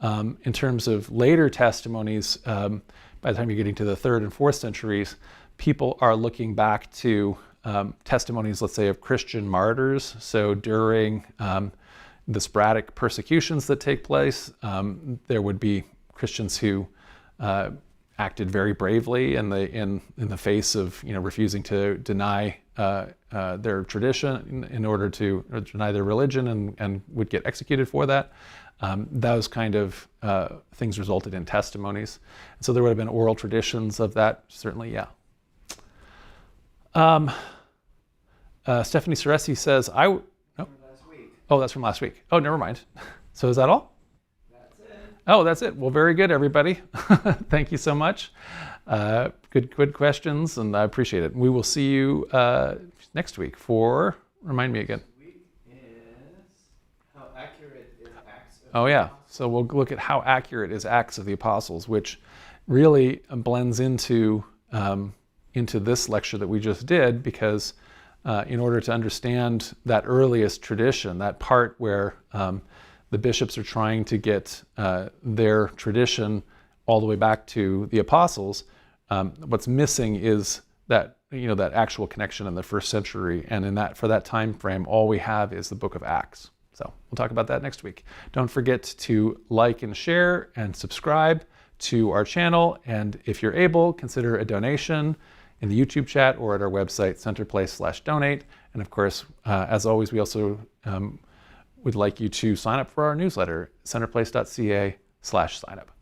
In terms of later testimonies, by the time you're getting to the 3rd and 4th centuries, people are looking back to testimonies, let's say, of Christian martyrs. So during the sporadic persecutions that take place, there would be Christians who acted very bravely in the face of refusing to deny their tradition in order to deny their religion, and would get executed for that. Those kind of things resulted in testimonies. So there would have been oral traditions of that, certainly, yeah. Stephanie Ceresi says, From last week. Oh, that's from last week. Oh, never mind. So is that all? That's it. Oh, that's it. Well, very good, everybody. Thank you so much. Good questions, and I appreciate it. We will see you next week for, remind me again. This week is how accurate is Acts of Oh, yeah. So we'll look at how accurate is Acts of the Apostles, which really blends into this lecture that we just did, because in order to understand that earliest tradition, that part where the bishops are trying to get their tradition all the way back to the apostles, what's missing is that that actual connection in the 1st century, and for that time frame, all we have is the book of Acts. So we'll talk about that next week. Don't forget to like and share and subscribe to our channel, and if you're able, consider a donation in the YouTube chat or at our website, centerplace/donate. And of course, as always, we also we'd like you to sign up for our newsletter, centerplace.ca/signup.